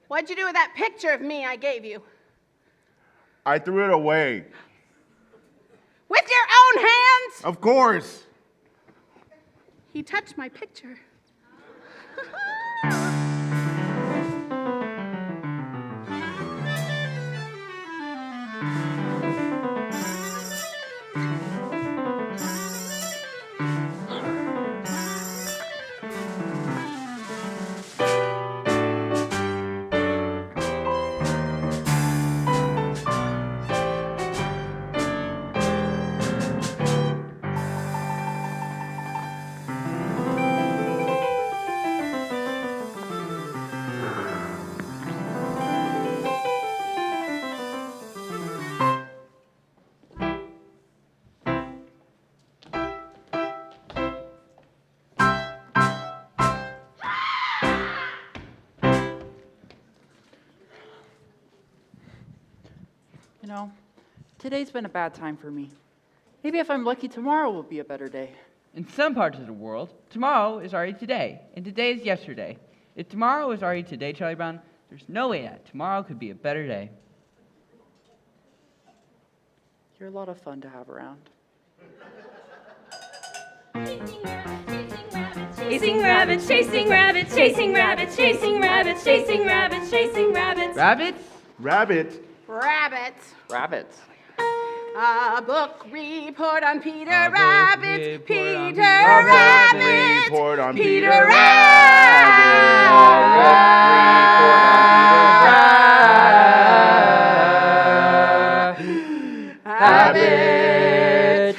what'd you do with that picture of me I gave you? I threw it away. With your own hands? Of course. He touched my picture. You know, today's been a bad time for me. Maybe if I'm lucky, tomorrow will be a better day. In some parts of the world, tomorrow is already today, and today is yesterday. If tomorrow is already today, Charlie Brown, there's no way that tomorrow could be a better day. You're a lot of fun to have around. Chasing rabbits, chasing rabbits, chasing rabbits, chasing rabbits, chasing rabbits, chasing rabbits. Rabbits? Rabbit. Rabbits. Rabbits. A book report on Peter Rabbit. report on Peter Peter Rabbit. report on Peter Peter Rabbit.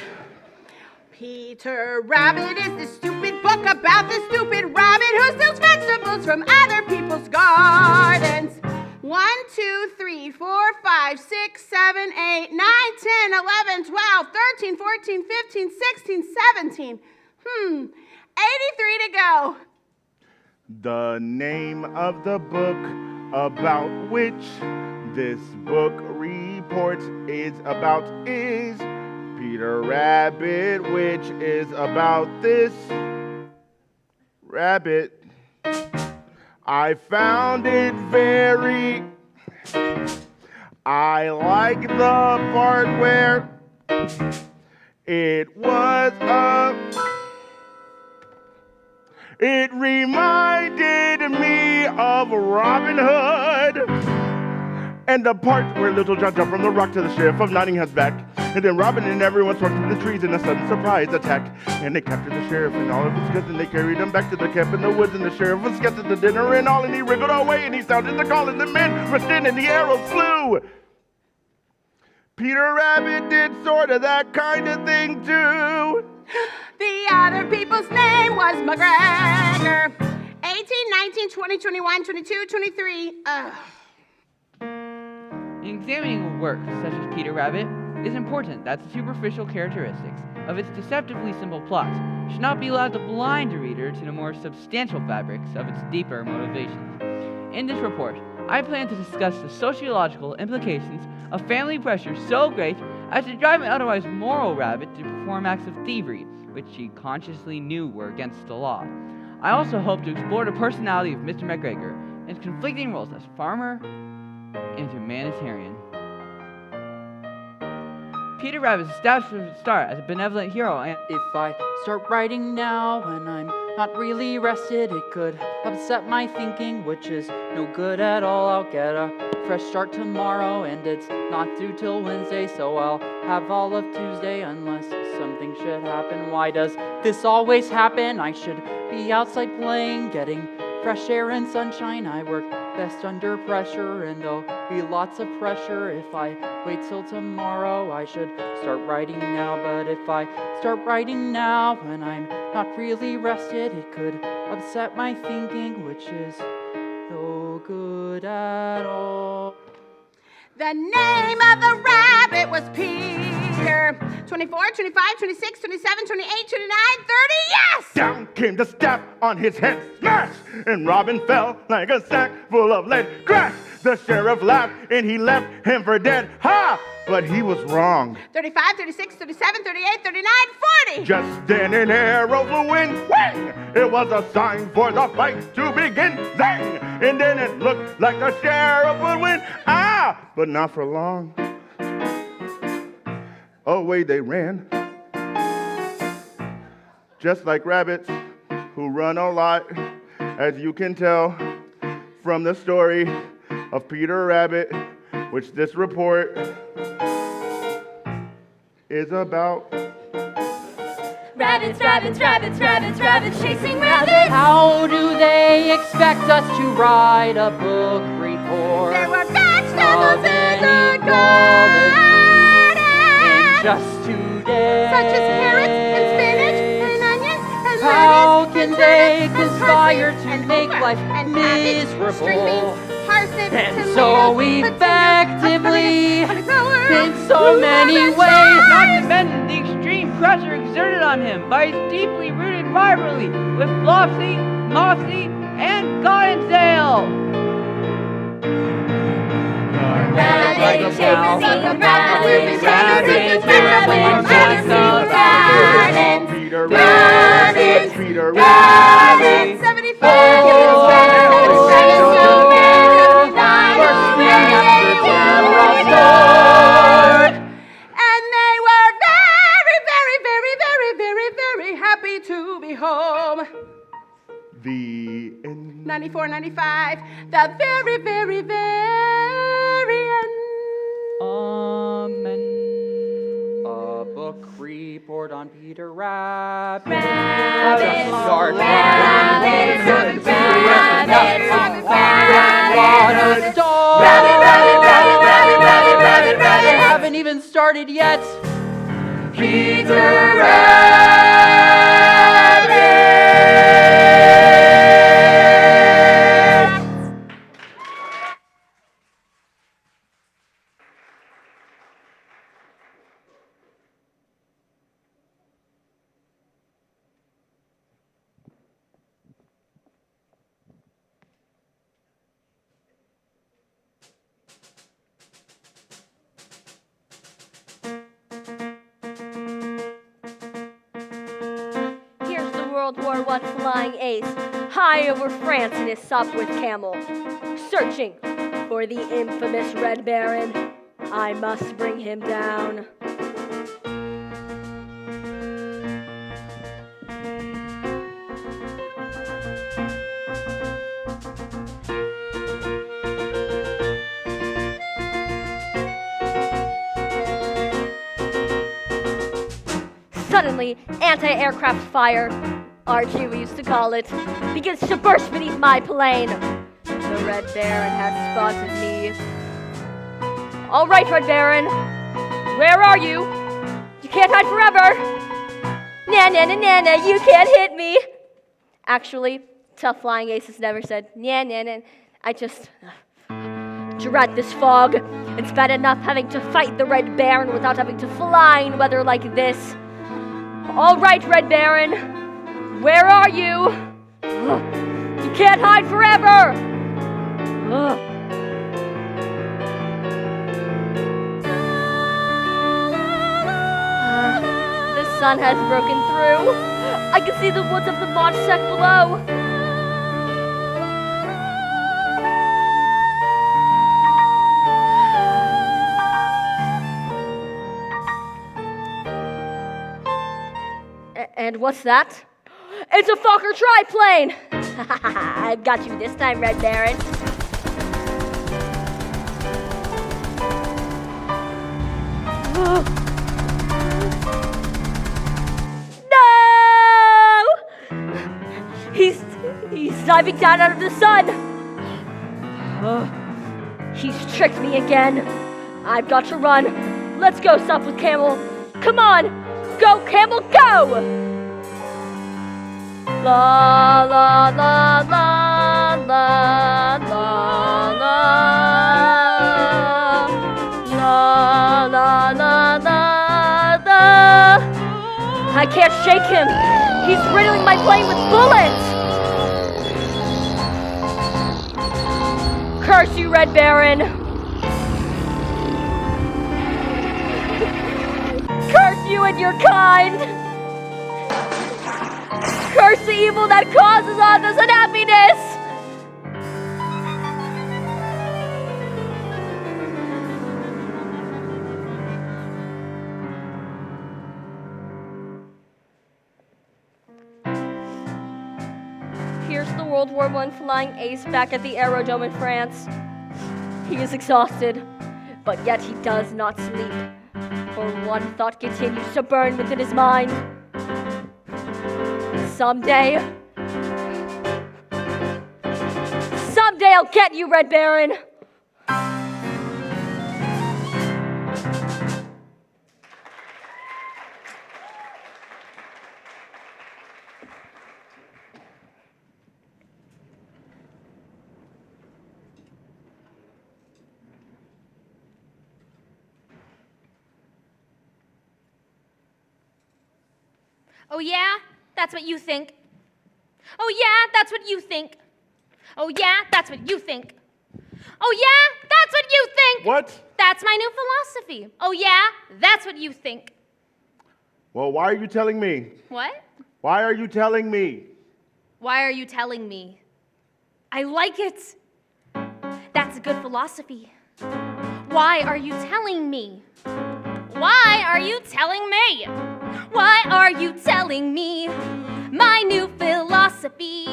Peter Rabbit is the stupid book about the stupid rabbit who steals vegetables from other people's gardens. 1, 2, 3, 4, 5, 6, 7, 8, 9, 10, 11, 12, 13, 14, 15, 16, 17. 83 to go. The name of the book about which this book report is about is Peter Rabbit, which is about this rabbit. I found it very... I like the part where it was it reminded me of Robin Hood. And the part where Little John jumped from the rock to the sheriff of Nottingham's back. And then Robin and everyone swarmed through the trees in a sudden surprise attack. And they captured the sheriff and all of his goods, and they carried him back to the camp in the woods. And the sheriff was kept at the dinner and all, and he wriggled away, and he sounded the call, and the men rushed in, and the arrows flew. Peter Rabbit did sort of that kind of thing too. The other people's name was McGregor. 18, 19, 20, 21, 22, 23. In examining a work such as Peter Rabbit, it is important that the superficial characteristics of its deceptively simple plot should not be allowed to blind the reader to the more substantial fabrics of its deeper motivations. In this report, I plan to discuss the sociological implications of family pressure so great as to drive an otherwise moral rabbit to perform acts of thievery, which she consciously knew were against the law. I also hope to explore the personality of Mr. McGregor and his conflicting roles as farmer and humanitarian. Peter Rabbit is established from the start as a benevolent hero, and If I start writing now and I'm not really rested, it could upset my thinking, which is no good at all. I'll get a fresh start tomorrow, and it's not due till Wednesday, so I'll have all of Tuesday unless something should happen. Why does this always happen? I should be outside playing, getting fresh air and sunshine. I work best under pressure, and there'll be lots of pressure if I wait till tomorrow. I should start writing now, but if I start writing now when I'm not really rested, it could upset my thinking, which is no good at all. The name of the rabbit was Peter. 24, 25, 26, 27, 28, 29, 30, yes! Down came the staff on his head, smash! And Robin fell like a sack full of lead, crash! The sheriff laughed and he left him for dead, ha! But he was wrong. 35, 36, 37, 38, 39, 40. Just then an arrow flew in, whang! It was a sign for the fight to begin, zang! And then it looked like the sheriff would win, ah! But not for long. Away they ran, just like rabbits who run a lot, as you can tell from the story of Peter Rabbit, which this report is about. Rabbits, rabbits, rabbits, rabbits, rabbits chasing rabbits. How do they expect us to write a book report? There were vegetables in the any garden, just 2 days? such as carrots and spinach and onions and How lettuce can and they turnips conspire and to parsley make and life okra and cabbage, string miserable? beans, parsnips, And tomatoes, so potatoes, effectively, cauliflower, in so many rabbit ways, not to mention the extreme pressure exerted on him by his deeply rooted rivalry with Flopsy, Mopsy, and Cottontail. Rabbits chasing rabbits, rabbits, rabbits chasing rabbits. Peter Rabbits, Peter rabbits, 75 and they were very, very, very, very, very, very happy to be home. The end. 94, 95, the very, very, very end. Amen. A book report on Peter Rabbit. Rabbits, Start rabbits, writing. rabbits, What a dog. Rabbit, rabbit, rabbit, rabbit, rabbit, rabbit, rabbit. Haven't even started yet. Peter Rabbit. tough flying ace, high over France in his Sopwith camel, searching for the infamous Red Baron. I must bring him down. Suddenly, anti-aircraft fire, RQ we used to call it, begins to burst beneath my plane. The Red Baron has spotted me. All right, Red Baron, where are you? You can't hide forever. Na na na na na, you can't hit me. Actually, tough flying aces never said na na na. I just dread this fog. It's bad enough having to fight the Red Baron without having to fly in weather like this. All right, Red Baron, where are you? You can't hide forever. The sun has broken through. I can see the woods of the Montseck below. And what's that? It's a Fokker triplane! I've got you this time, Red Baron. No! He's diving down out of the sun. He's tricked me again. I've got to run. Let's go, Sopwith Camel. Come on! Go, Camel, go! La la la la la la la la la la la. I can't shake him. He's riddling my plane with bullets. Curse you, Red Baron. Curse you and your kind. Curse the evil that causes all this unhappiness! Here's the World War I flying ace back at the Aerodrome in France. He is exhausted, but yet he does not sleep, for one thought continues to burn within his mind. Someday I'll get you, Red Baron. Oh yeah? That's what you think. Oh yeah, that's what you think. Oh yeah, that's what you think. Oh yeah, that's what you think. What? That's my new philosophy. Oh yeah, that's what you think. Well, why are you telling me? What? Why are you telling me? Why are you telling me? I like it. That's a good philosophy. Why are you telling me? Why are you telling me? Why are you telling me my new philosophy?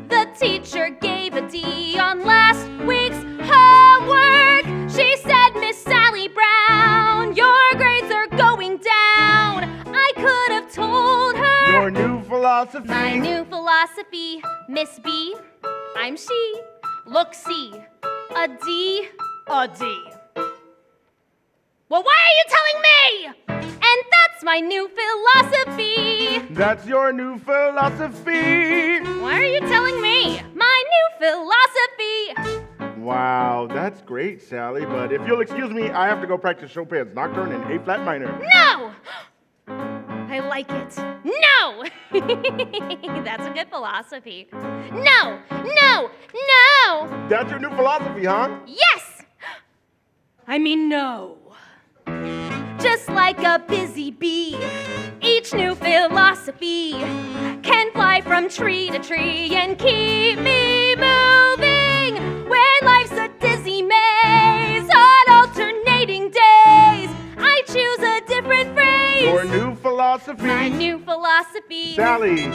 The teacher gave a D on last week's homework. She said, Miss Sally Brown, your grades are going down. I could have told her. Your new philosophy. My new philosophy, Miss B, I'm she. Look, see, a D, a D. Well, why are you telling me? And that's my new philosophy. That's your new philosophy. Why are you telling me? My new philosophy. Wow, that's great, Sally. But if you'll excuse me, I have to go practice Chopin's Nocturne in A flat minor. No! I like it. No! That's a good philosophy. No! No! No! That's your new philosophy, huh? Yes! I mean, no. Just like a busy bee, each Each new philosophy can fly from tree to tree and keep me moving. When life's a dizzy maze on alternating days, I choose a different phrase. For new philosophy. My new philosophy. Sally,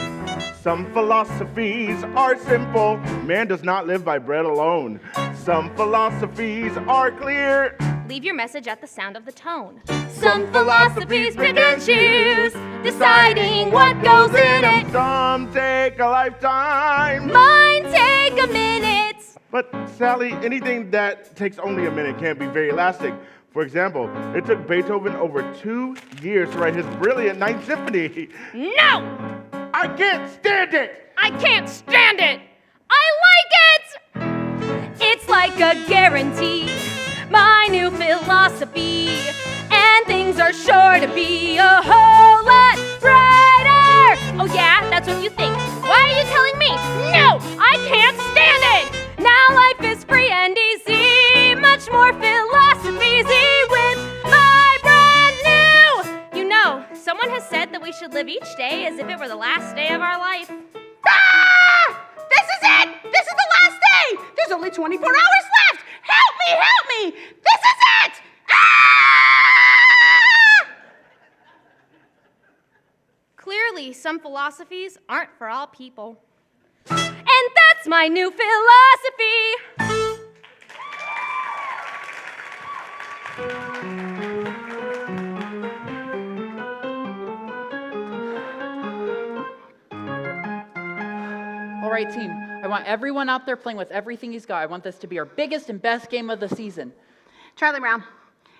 some philosophies are simple. Man does not live by bread alone. Some philosophies are clear. Leave your message at the sound of the tone. Some philosophies pick and choose, deciding what goes in it. Some take a lifetime. Mine take a minute. But Sally, anything that takes only a minute can't be very lasting. For example, it took Beethoven over 2 years to write his brilliant Ninth Symphony. No! I can't stand it! I can't stand it! I like it! It's like a guarantee, my new philosophy. And things are sure to be a whole lot brighter. Oh yeah, that's what you think. Why are you telling me? No, I can't stand it! Now life is free and easy, much more philosophy with my brand new. You know, someone has said that we should live each day as if it were the last day of our life. Ah! This is it! This is the last day! There's only 24 hours left! Help me! Help me! This is it! Ah! Clearly, some philosophies aren't for all people. And that's my new philosophy. All right, team. I want everyone out there playing with everything he's got. I want this to be our biggest and best game of the season. Charlie Brown,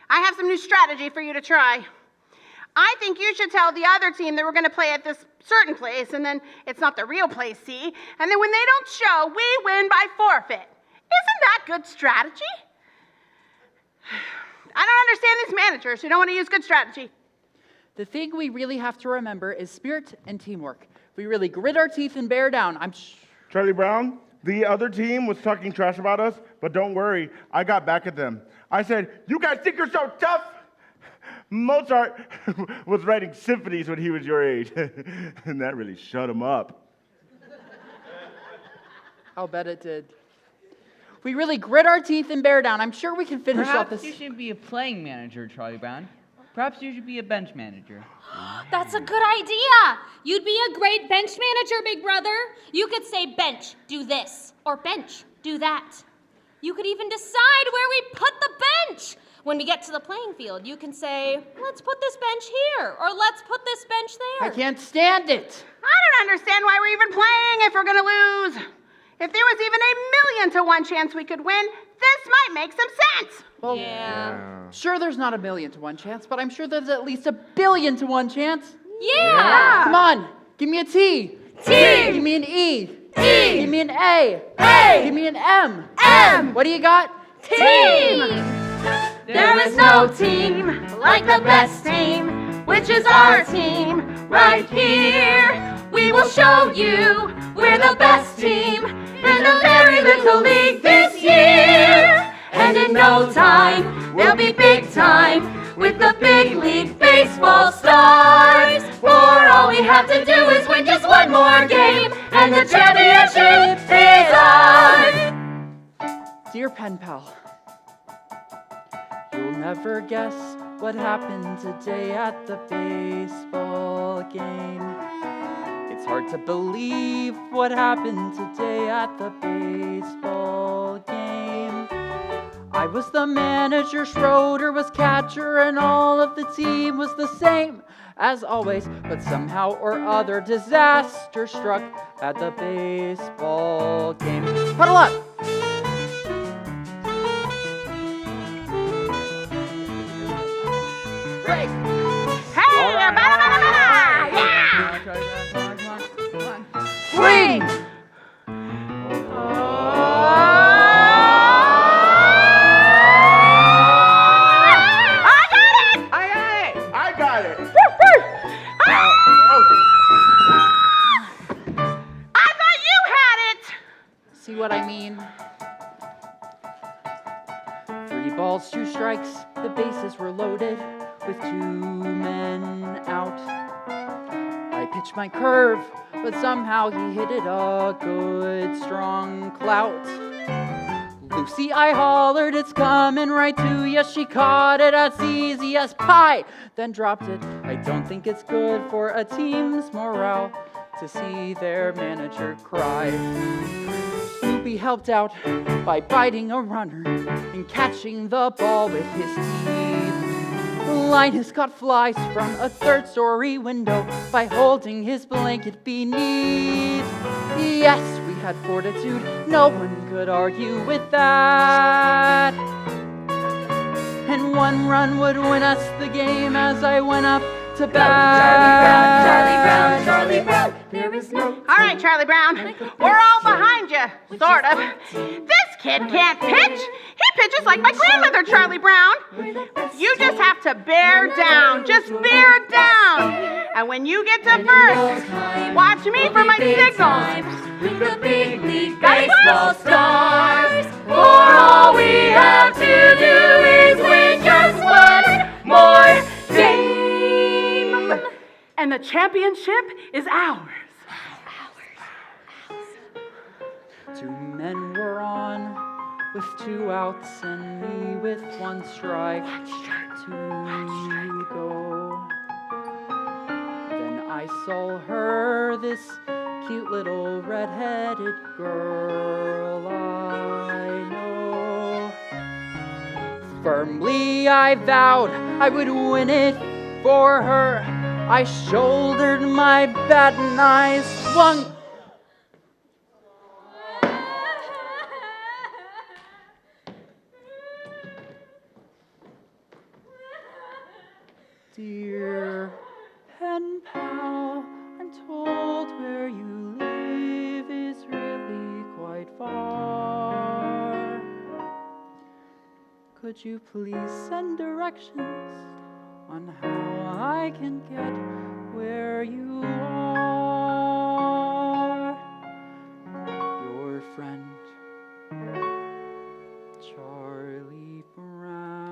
I have some new strategy for you to try. I think you should tell the other team that we're going to play at this certain place, and then it's not the real place, see? And then when they don't show, we win by forfeit. Isn't that good strategy? I don't understand these managers who don't want to use good strategy. The thing we really have to remember is spirit and teamwork. We really grit our teeth and bear down. Charlie Brown, the other team was talking trash about us, but don't worry, I got back at them. I said, you guys think you're so tough? Mozart was writing symphonies when he was your age, and that really shut him up. I'll bet it did. We really grit our teeth and bear down. I'm sure we can finish off this. Perhaps you should be a playing manager, Charlie Brown. Perhaps you should be a bench manager. That's a good idea. You'd be a great bench manager, big brother. You could say, bench, do this, or bench, do that. You could even decide where we put the bench. When we get to the playing field, you can say, let's put this bench here, or let's put this bench there. I can't stand it. I don't understand why we're even playing if we're going to lose. If there was even 1,000,000 to 1 chance we could win, this might make some sense. Well, Yeah. sure there's not 1,000,000 to 1 chance, but I'm sure there's at least 1,000,000,000 to 1 chance. Yeah. Come on, give me a T. T. Give me an E. E. Give me an A. A. Give me an M. M. What do you got? Team. There is no team like the best team, which is our team right here. We will show you we're the best team in the very little league this year. And in no time, we'll be big time with the big league baseball stars. For all we have to do is win just one more game, and the championship is ours. Dear pen pal, you'll never guess what happened today at the baseball game. It's hard to believe what happened today at the baseball game. I was the manager, Schroeder was catcher, and all of the team was the same as always. But somehow or other, disaster struck at the baseball game. Huddle up! Break! Hey, right. yeah! Come on. Swing! I got it! I thought you had it! See what I mean? 3 balls, 2 strikes, the bases were loaded with 2 men out. pitched my curve, but somehow he hit it a good, strong clout. Lucy, I hollered, it's coming right to ya. She caught it as easy as pie, then dropped it. I don't think it's good for a team's morale to see their manager cry. Snoopy helped out by biting a runner and catching the ball with his teeth. Linus caught flies from a third-story window by holding his blanket beneath. Yes, we had fortitude, no one could argue with that. And one run would win us the game as I went up to bat. Charlie Brown, there is no... All right, Charlie Brown, we're all behind you, sort of. This kid can't pitch. He pitches like my grandmother, Charlie Brown. You just have to bear down, just bear down. And when you get to first, watch me for my signals. With the big league baseball stars, for all we have to do is win just one more game. And the championship is ours. 2 men were on with 2 outs and me with 1 strike to go. Then I saw her, this cute little red-headed girl I know. Firmly I vowed I would win it for her. I shouldered my bat and I swung. Dear pen pal, I'm told where you live is really quite far. Could you please send directions on how I can get where you are? Your friend, Charlie Brown.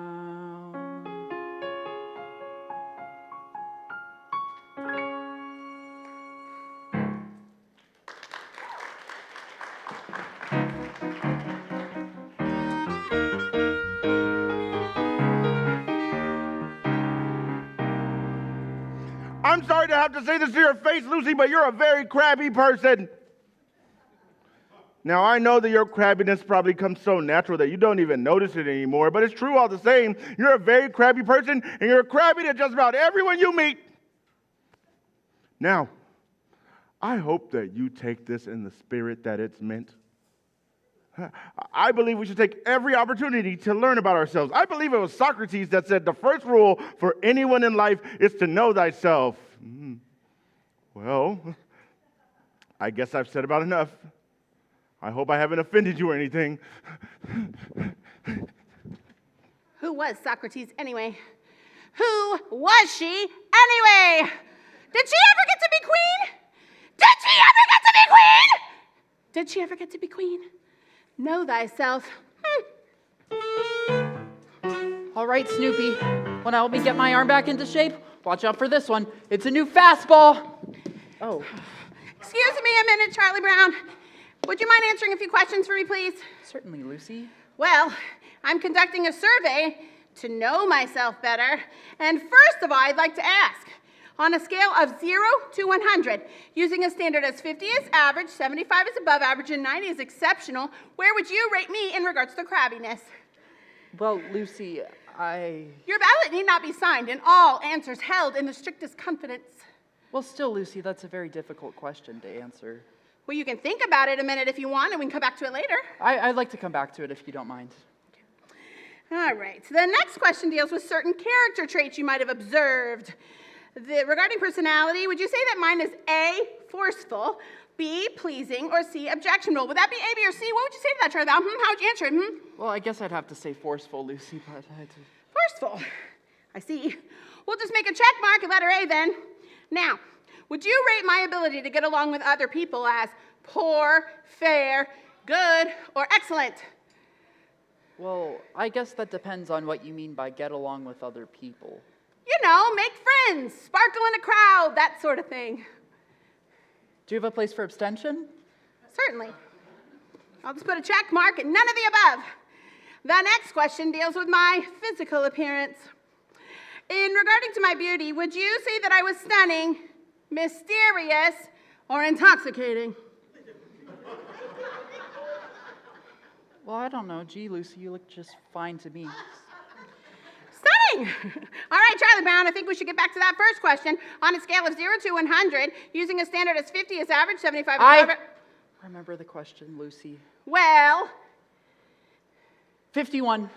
I'm sorry to have to say this to your face, Lucy, but you're a very crabby person. Now, I know that your crabbiness probably comes so natural that you don't even notice it anymore, but it's true all the same. You're a very crabby person, and you're crabby to just about everyone you meet. Now, I hope that you take this in the spirit that it's meant. I believe we should take every opportunity to learn about ourselves. I believe it was Socrates that said the first rule for anyone in life is to know thyself. Well, I guess I've said about enough. I hope I haven't offended you or anything. Who was Socrates anyway? Who was she anyway? Did she ever get to be queen? Did she ever get to be queen? Did she ever get to be queen? Know thyself. All right, Snoopy, want to help me get my arm back into shape? Watch out for this one. It's a new fastball. Oh. Excuse me a minute, Charlie Brown. Would you mind answering a few questions for me, please? Certainly, Lucy. Well, I'm conducting a survey to know myself better. And first of all, I'd like to ask, on a scale of 0 to 100, using a standard as 50 is average, 75 is above average, and 90 is exceptional, where would you rate me in regards to crabbiness? Well, Lucy, Your ballot need not be signed, and all answers held in the strictest confidence. Well, still, Lucy, that's a very difficult question to answer. Well, you can think about it a minute if you want, and we can come back to it later. I'd like to come back to it if you don't mind. All right, so the next question deals with certain character traits you might have observed. Regarding personality, would you say that mine is A, forceful, B, pleasing, or C, objectionable? Would that be A, B, or C? What would you say to that, Charlie? How would you answer it? Well, I guess I'd have to say forceful, Lucy, but Forceful. I see. We'll just make a check mark at letter A then. Now, would you rate my ability to get along with other people as poor, fair, good, or excellent? Well, I guess that depends on what you mean by get along with other people. You know, make friends, sparkle in a crowd, that sort of thing. Do you have a place for abstention? Certainly. I'll just put a check mark and none of the above. The next question deals with my physical appearance. In regarding to my beauty, would you say that I was stunning, mysterious, or intoxicating? Well, I don't know. Gee, Lucy, you look just fine to me. Stunning! All right, Charlie Brown, I think we should get back to that first question. On a scale of 0 to 100, using a standard as 50 as average, 75 as average. Remember the question, Lucy. Well, 51.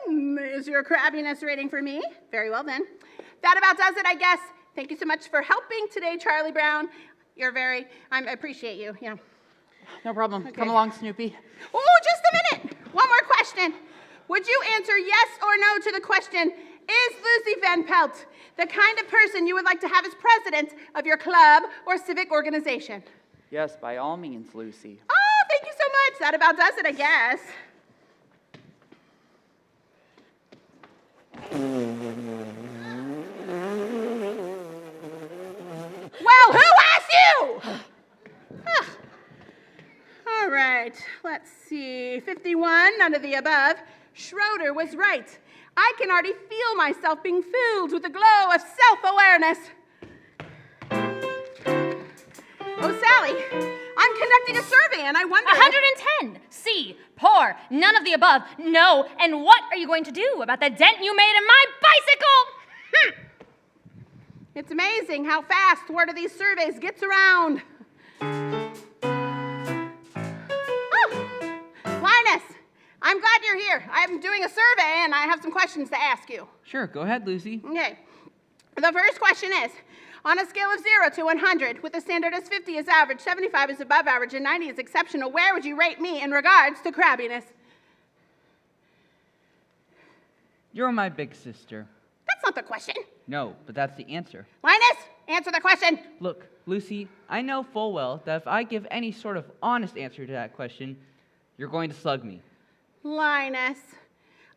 51 is your crabbiness rating for me. Very well then. That about does it, I guess. Thank you so much for helping today, Charlie Brown. I appreciate you, yeah. No problem. Okay. Come along, Snoopy. Oh, just a minute. One more question. Would you answer yes or no to the question, is Lucy Van Pelt the kind of person you would like to have as president of your club or civic organization? Yes, by all means, Lucy. Oh, thank you so much. That about does it, I guess. Well, who asked you? All right, let's see. 51, none of the above. Schroeder was right. I can already feel myself being filled with a glow of self-awareness. Oh, Sally, I'm conducting a survey and I wonder... 110. C. Poor. None of the above. No. And what are you going to do about the dent you made in my bicycle? It's amazing how fast word of these surveys gets around. Linus, I'm glad you're here. I'm doing a survey and I have some questions to ask you. Sure, go ahead, Lucy. Okay. The first question is, on a scale of 0 to 100, with the standard as 50 is average, 75 is above average, and 90 is exceptional, where would you rate me in regards to crabbiness? You're my big sister. That's not the question. No, but that's the answer. Linus, answer the question. Look, Lucy, I know full well that if I give any sort of honest answer to that question, you're going to slug me. Linus,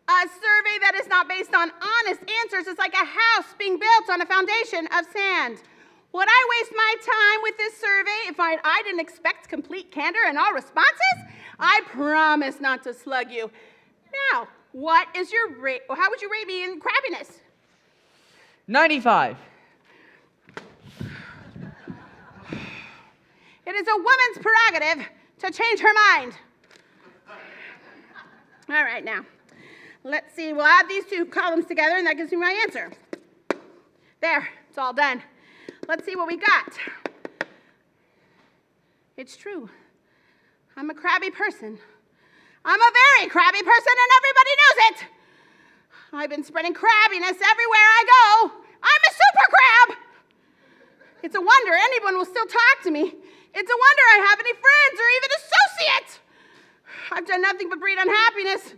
a survey that is not based on honest answers is like a house being built on a foundation of sand. Would I waste my time with this survey if I didn't expect complete candor in all responses? I promise not to slug you. Now, what is your rate, or how would you rate me in crabbiness? 95. It is a woman's prerogative to change her mind. All right, now, let's see. We'll add these two columns together, and that gives me my answer. There, it's all done. Let's see what we got. It's true. I'm a crabby person. I'm a very crabby person, and everybody knows it. I've been spreading crabbiness everywhere I go. I'm a super crab. It's a wonder anyone will still talk to me. It's a wonder I have any friends or even associates. I've done nothing but breed unhappiness.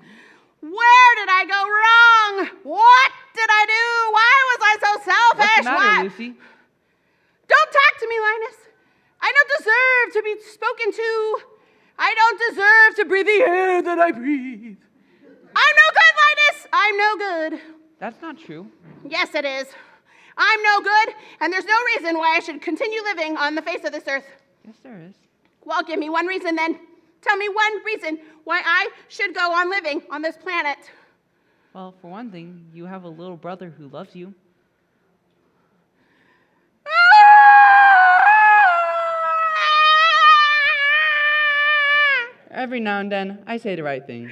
Where did I go wrong? What did I do? Why was I so selfish? What's the matter, Lucy? Don't talk to me, Linus. I don't deserve to be spoken to. I don't deserve to breathe the air that I breathe. I'm no good, Linus. I'm no good. That's not true. Yes, it is. I'm no good, and there's no reason why I should continue living on the face of this earth. Yes, there is. Well, give me one reason then. Tell me one reason why I should go on living on this planet. Well, for one thing, you have a little brother who loves you. Every now and then, I say the right thing.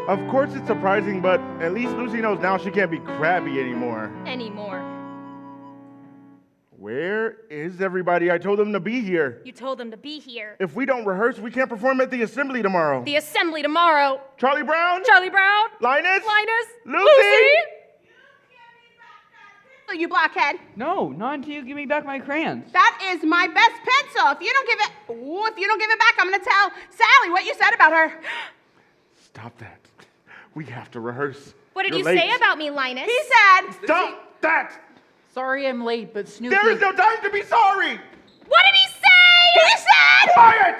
Of course it's surprising, but at least Lucy knows now she can't be crabby anymore. Anymore. Where is everybody? I told them to be here. You told them to be here. If we don't rehearse, we can't perform at the assembly tomorrow. The assembly tomorrow. Charlie Brown? Charlie Brown. Linus? Lucy. You blockhead. No, not until you give me back my crayons. That is my best pencil. If you don't give it back, I'm going to tell Sally what you said about her. Stop that. We have to rehearse. What did You're you late. say about me, Linus? He said... Stop that! Sorry I'm late, but Snoopy... There is no time to be sorry! What did he say He said! Quiet!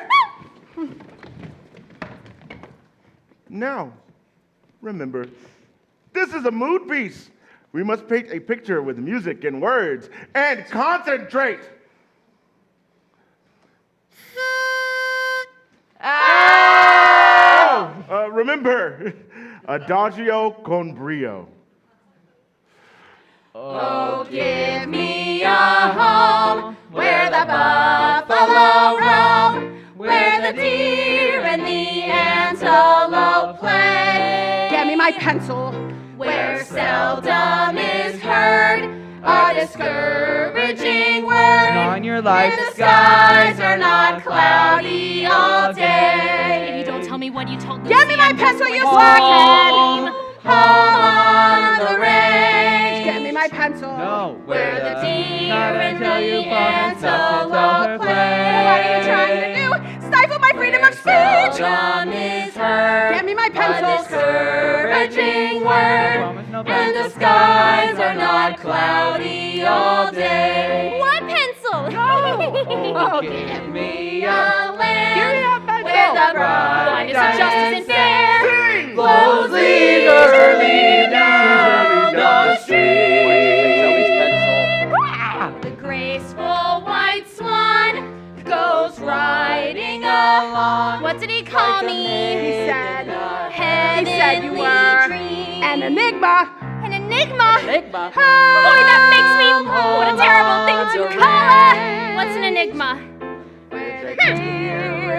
Now, remember, this is a mood piece. We must paint a picture with music and words and concentrate. Remember, adagio con brio. Oh, give me a home where the buffalo roam, where the deer and the antelope play. Get me my pencil. Where seldom is heard a discouraging word. On your life, The skies are not cloudy all day. If you don't tell me what you told Get me my pencil, you slackhead. Home on the range. Get me my pencil. No. Where the deer Not and until you the promise not to tell her antelope play. What are you trying to do? Stifle my freedom of speech. Seldom is heard Get me my a pencil. discouraging word. And the skies are not cloudy all day. One pencil! Oh, Give me a land pencil. where the brightness of justice and fair Sing! flows leisurely down the Joey's street. pencil. The graceful white swan goes riding along. What did he call He me? said, Heavenly he said you were dream. an enigma. An enigma? Enigma. Boy, that makes me... What a terrible thing to call it! What's an enigma?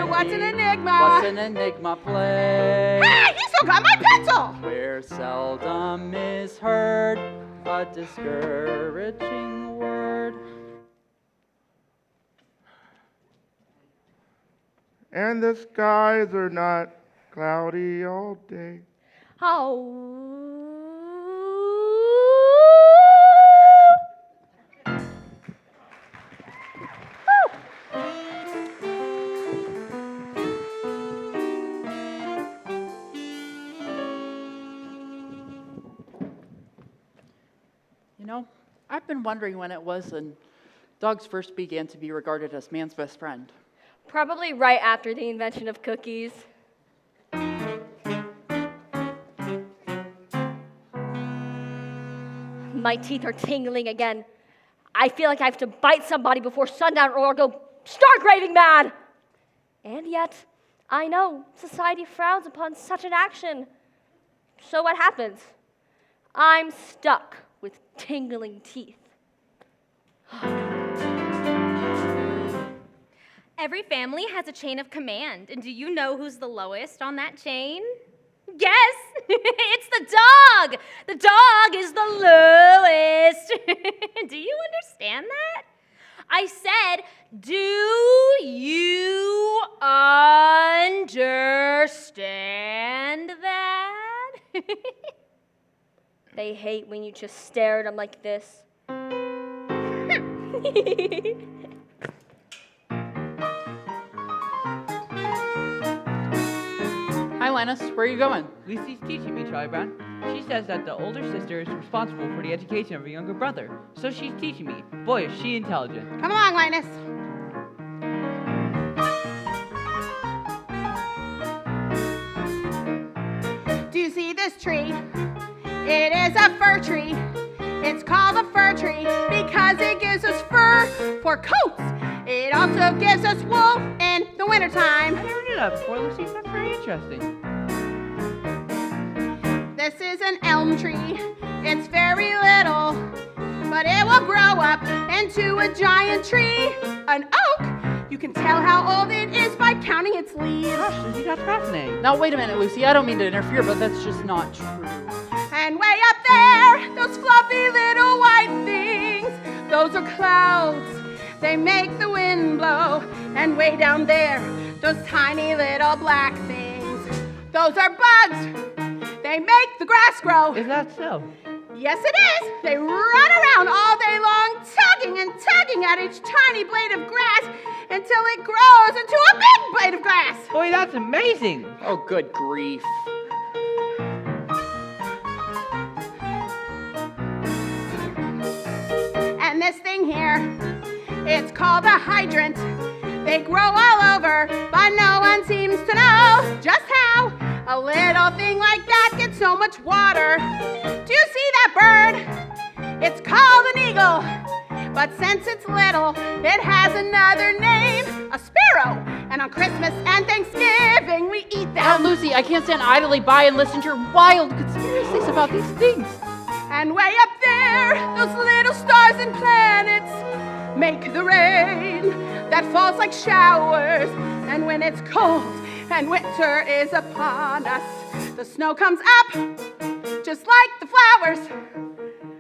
What's an enigma? What's an enigma play? Hey, he still got my pencil. Where seldom is heard a discouraging word. And the skies are not cloudy all day. You know, I've been wondering when it was and dogs first began to be regarded as man's best friend. Probably right after the invention of cookies. My teeth are tingling again. I feel like I have to bite somebody before sundown or I'll go stark raving mad. And yet, I know society frowns upon such an action. So what happens? I'm stuck with tingling teeth. Every family has a chain of command, and do you know who's the lowest on that chain? Yes, it's the dog. The dog is the lowest. Do you understand that? I said, do you understand that? They hate when you just stare at them like this. Hi, Linus. Where are you going? Lucy's teaching me, Charlie Brown. She says that the older sister is responsible for the education of her younger brother, so she's teaching me. Boy, is she intelligent. Come along, Linus. Do you see this tree? It is a fir tree. It's called a fir tree because it gives us fur for coats. It also gives us wool in the wintertime. I never knew that before, Lucy. That's very interesting. This is an elm tree. It's very little, but it will grow up into a giant tree. An oak, you can tell how old it is by counting its leaves. Gosh, Lucy, that's fascinating. Now, wait a minute, Lucy. I don't mean to interfere, but that's just not true. And way up there, those fluffy little white things, those are clouds. They make the wind blow. And way down there, those tiny little black things, those are bugs. They make the grass grow. Is that so? Yes, it is. They run around all day long, tugging and tugging at each tiny blade of grass until it grows into a big blade of grass. Boy, that's amazing. Oh, good grief. And this thing here, it's called a hydrant. They grow all over, but no one seems to know just how a little thing like that gets so much water. Do you see that bird? It's called an eagle, but since it's little, it has another name, a sparrow. And on Christmas and Thanksgiving, we eat them. Aunt Lucy, I can't stand idly by and listen to your wild conspiracies about these things. And way up there, those little stars and planets make the rain that falls like showers. And when it's cold and winter is upon us, the snow comes up just like the flowers.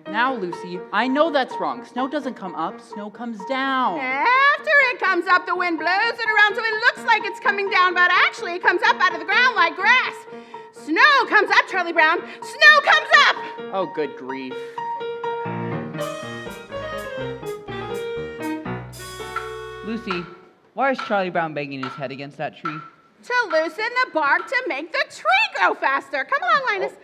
Now, Lucy, I know that's wrong. Snow doesn't come up, snow comes down. After it comes up, the wind blows it around so it looks like it's coming down, but actually it comes up out of the ground like grass. Snow comes up, Charlie Brown. Snow comes up! Oh, good grief. Lucy, why is Charlie Brown banging his head against that tree? To loosen the bark to make the tree grow faster. Come along, Linus.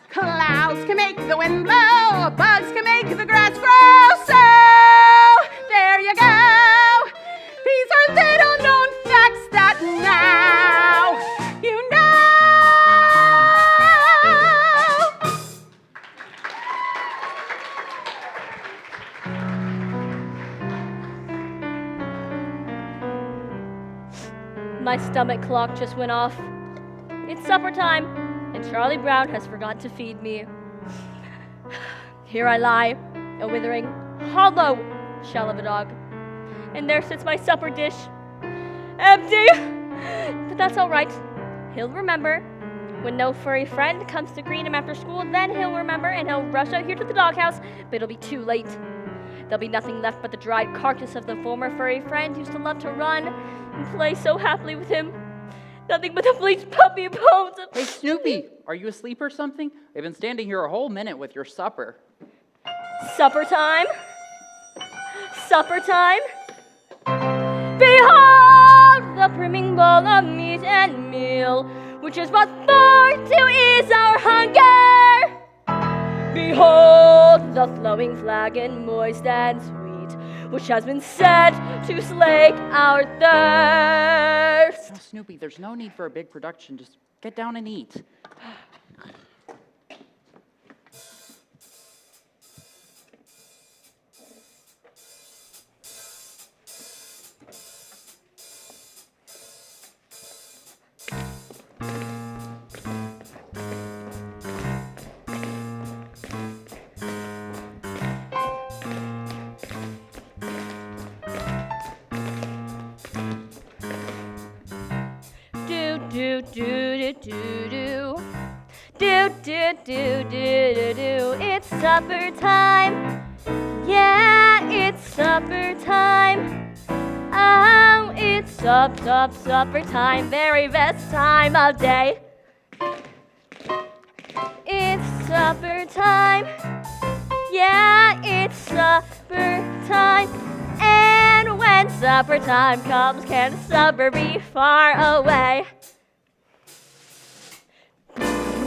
Clouds can make the wind blow, bugs can make the grass grow, so there you go. These are little known facts that now you know. My stomach clock just went off. It's supper time, and Charlie Brown has forgot to feed me. Here I lie, a withering, hollow shell of a dog. And there sits my supper dish, empty. But that's all right. He'll remember. When no furry friend comes to greet him after school, then he'll remember and he'll rush out here to the doghouse, but it'll be too late. There'll be nothing left but the dried carcass of the former furry friend who used to love to run and play so happily with him. Nothing but the bleached puppy bones. Hey, Snoopy, are you asleep or something? I've been standing here a whole minute with your supper. Supper time. Supper time. Behold the brimming bowl of meat and meal, which is brought forth to ease our hunger. Behold the flowing flagon, moist and sweet, which has been set to slake our thirst. Oh, Snoopy, there's no need for a big production. Just get down and eat. Do do do do do do do do do do. It's supper time. Yeah, it's supper time. Oh, it's supper time. Very best time of day. It's supper time. Yeah, it's supper time. And when supper time comes, can supper be far away?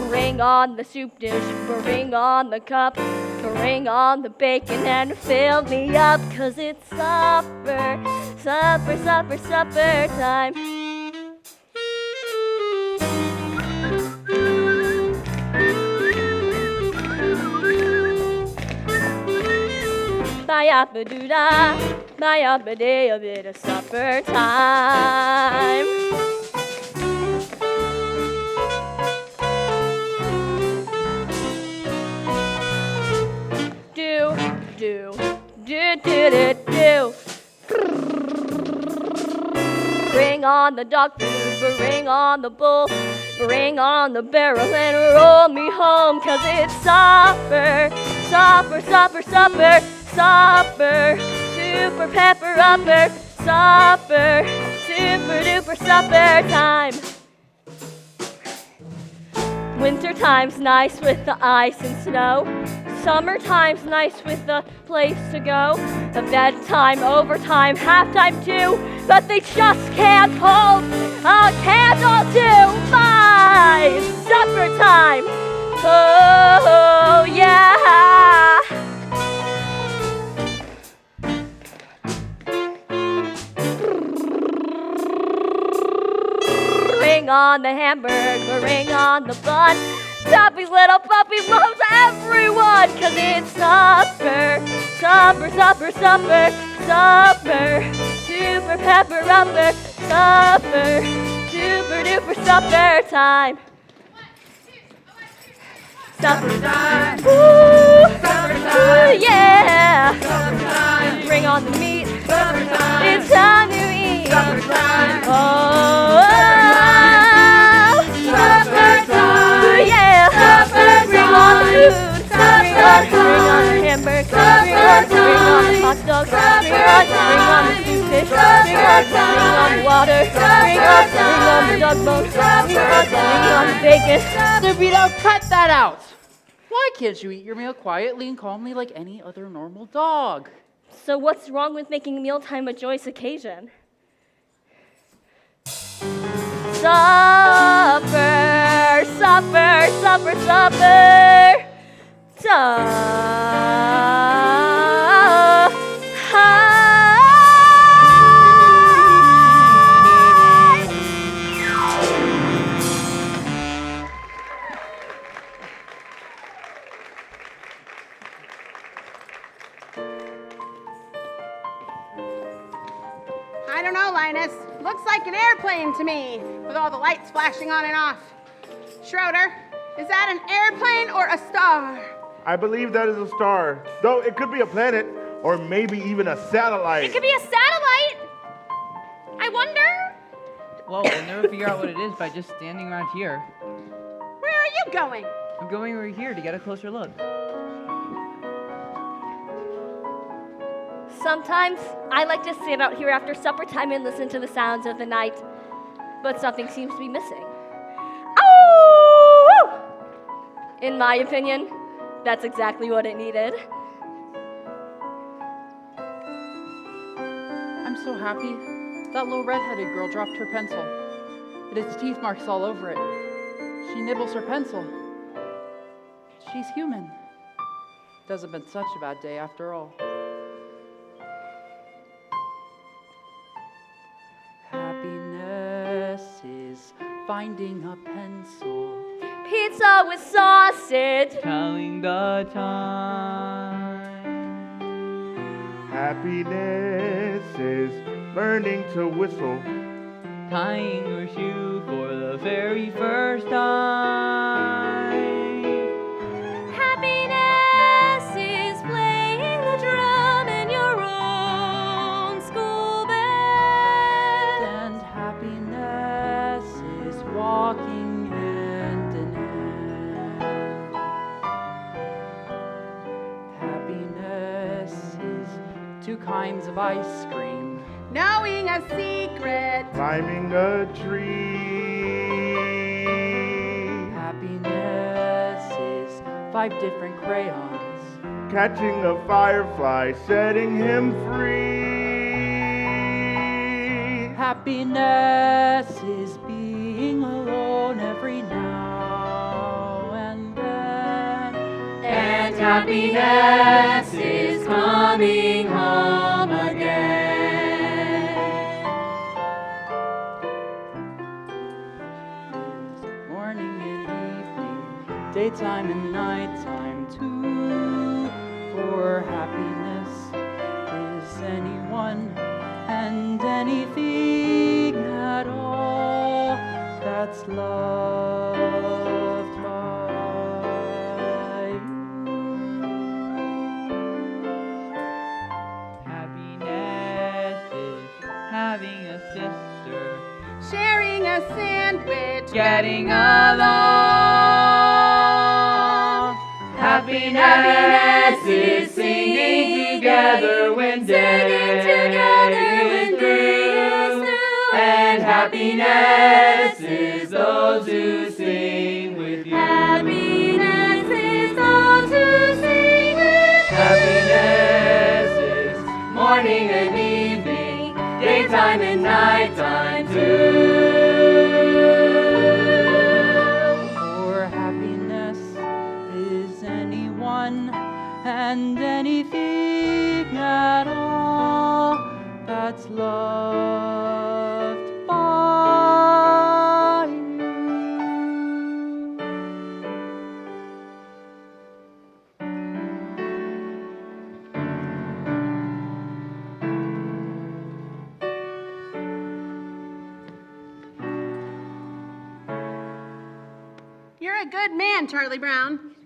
Bring on the soup dish, bring on the cup, bring on the bacon and fill me up, 'cause it's supper, supper, supper, supper time. Ba-ya-ba-doo-da, ba-ya-ba-day, a bit of supper time. Do, do, do, do, do, do. Bring on the dog food, bring on the bull, bring on the barrel and roll me home, 'cause it's supper, supper, supper, supper, supper, super pepper upper, supper, super duper supper time. Winter time's nice with the ice and snow. Summertime's nice with a place to go. The bedtime, overtime, halftime too. But they just can't hold a candle to my supper time. Oh, yeah. on the hamburger, ring on the bun. Stuffy's little puppy loves everyone, 'cause it's supper, supper, supper, supper, supper, super pepper upper, supper, super duper supper time. Supper time. Ooh, supper time. Yeah. Supper time. Bring on the meat. Supper time. It's time to eat. Supper time. Oh, supper time. Ooh, yeah. Supper time. Bring on the food. Bring on the hamburger. Bring on the hot dog. Bring on the steamed fish. Bring on the water. Bring on the dog bones. Bring on the bacon. Stupido, cut that out! Why can't you eat your meal quietly and calmly like any other normal dog? So what's wrong with making mealtime a joyous occasion? Supper, supper, supper, supper. I don't know, Linus. Looks like an airplane to me, with all the lights flashing on and off. Schroeder, is that an airplane or a star? I believe that is a star, though it could be a planet or maybe even a satellite. It could be a satellite. I wonder. Well, we'll never figure out what it is by just standing around here. Where are you going? I'm going over here to get a closer look. Sometimes I like to sit out here after supper time and listen to the sounds of the night, but something seems to be missing. Oh! In my opinion, that's exactly what it needed. I'm so happy. That little red-headed girl dropped her pencil. It has teeth marks all over it. She nibbles her pencil. She's human. It hasn't been such a bad day after all. Happiness is finding a pencil. Pizza with sausage. Telling the time. Happiness is learning to whistle. Tying your shoe for the very first time. Happiness is playing the drum in your own school band. And happiness is walking hand in hand. Happiness is 2 kinds of ice cream. Knowing a secret. Climbing a tree. Happiness is 5 different crayons. Catching a firefly, setting him free. Happiness is being alone every now and then. And happiness is coming home again. Morning and evening, daytime and nighttime too. For happiness is anyone and anything at all that's loved by you. Happiness is having a sister. Sharing a sandwich. Getting along. Happiness is singing together when day is through. And happiness is those who sing with you. Happiness is those who sing with you. Happiness is morning and evening, daytime and nighttime too. For happiness is anyone and anything at all that's loved by you. You're a good man, Charlie Brown.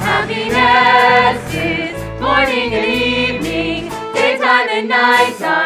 Happiness is morning and evening, daytime and nighttime.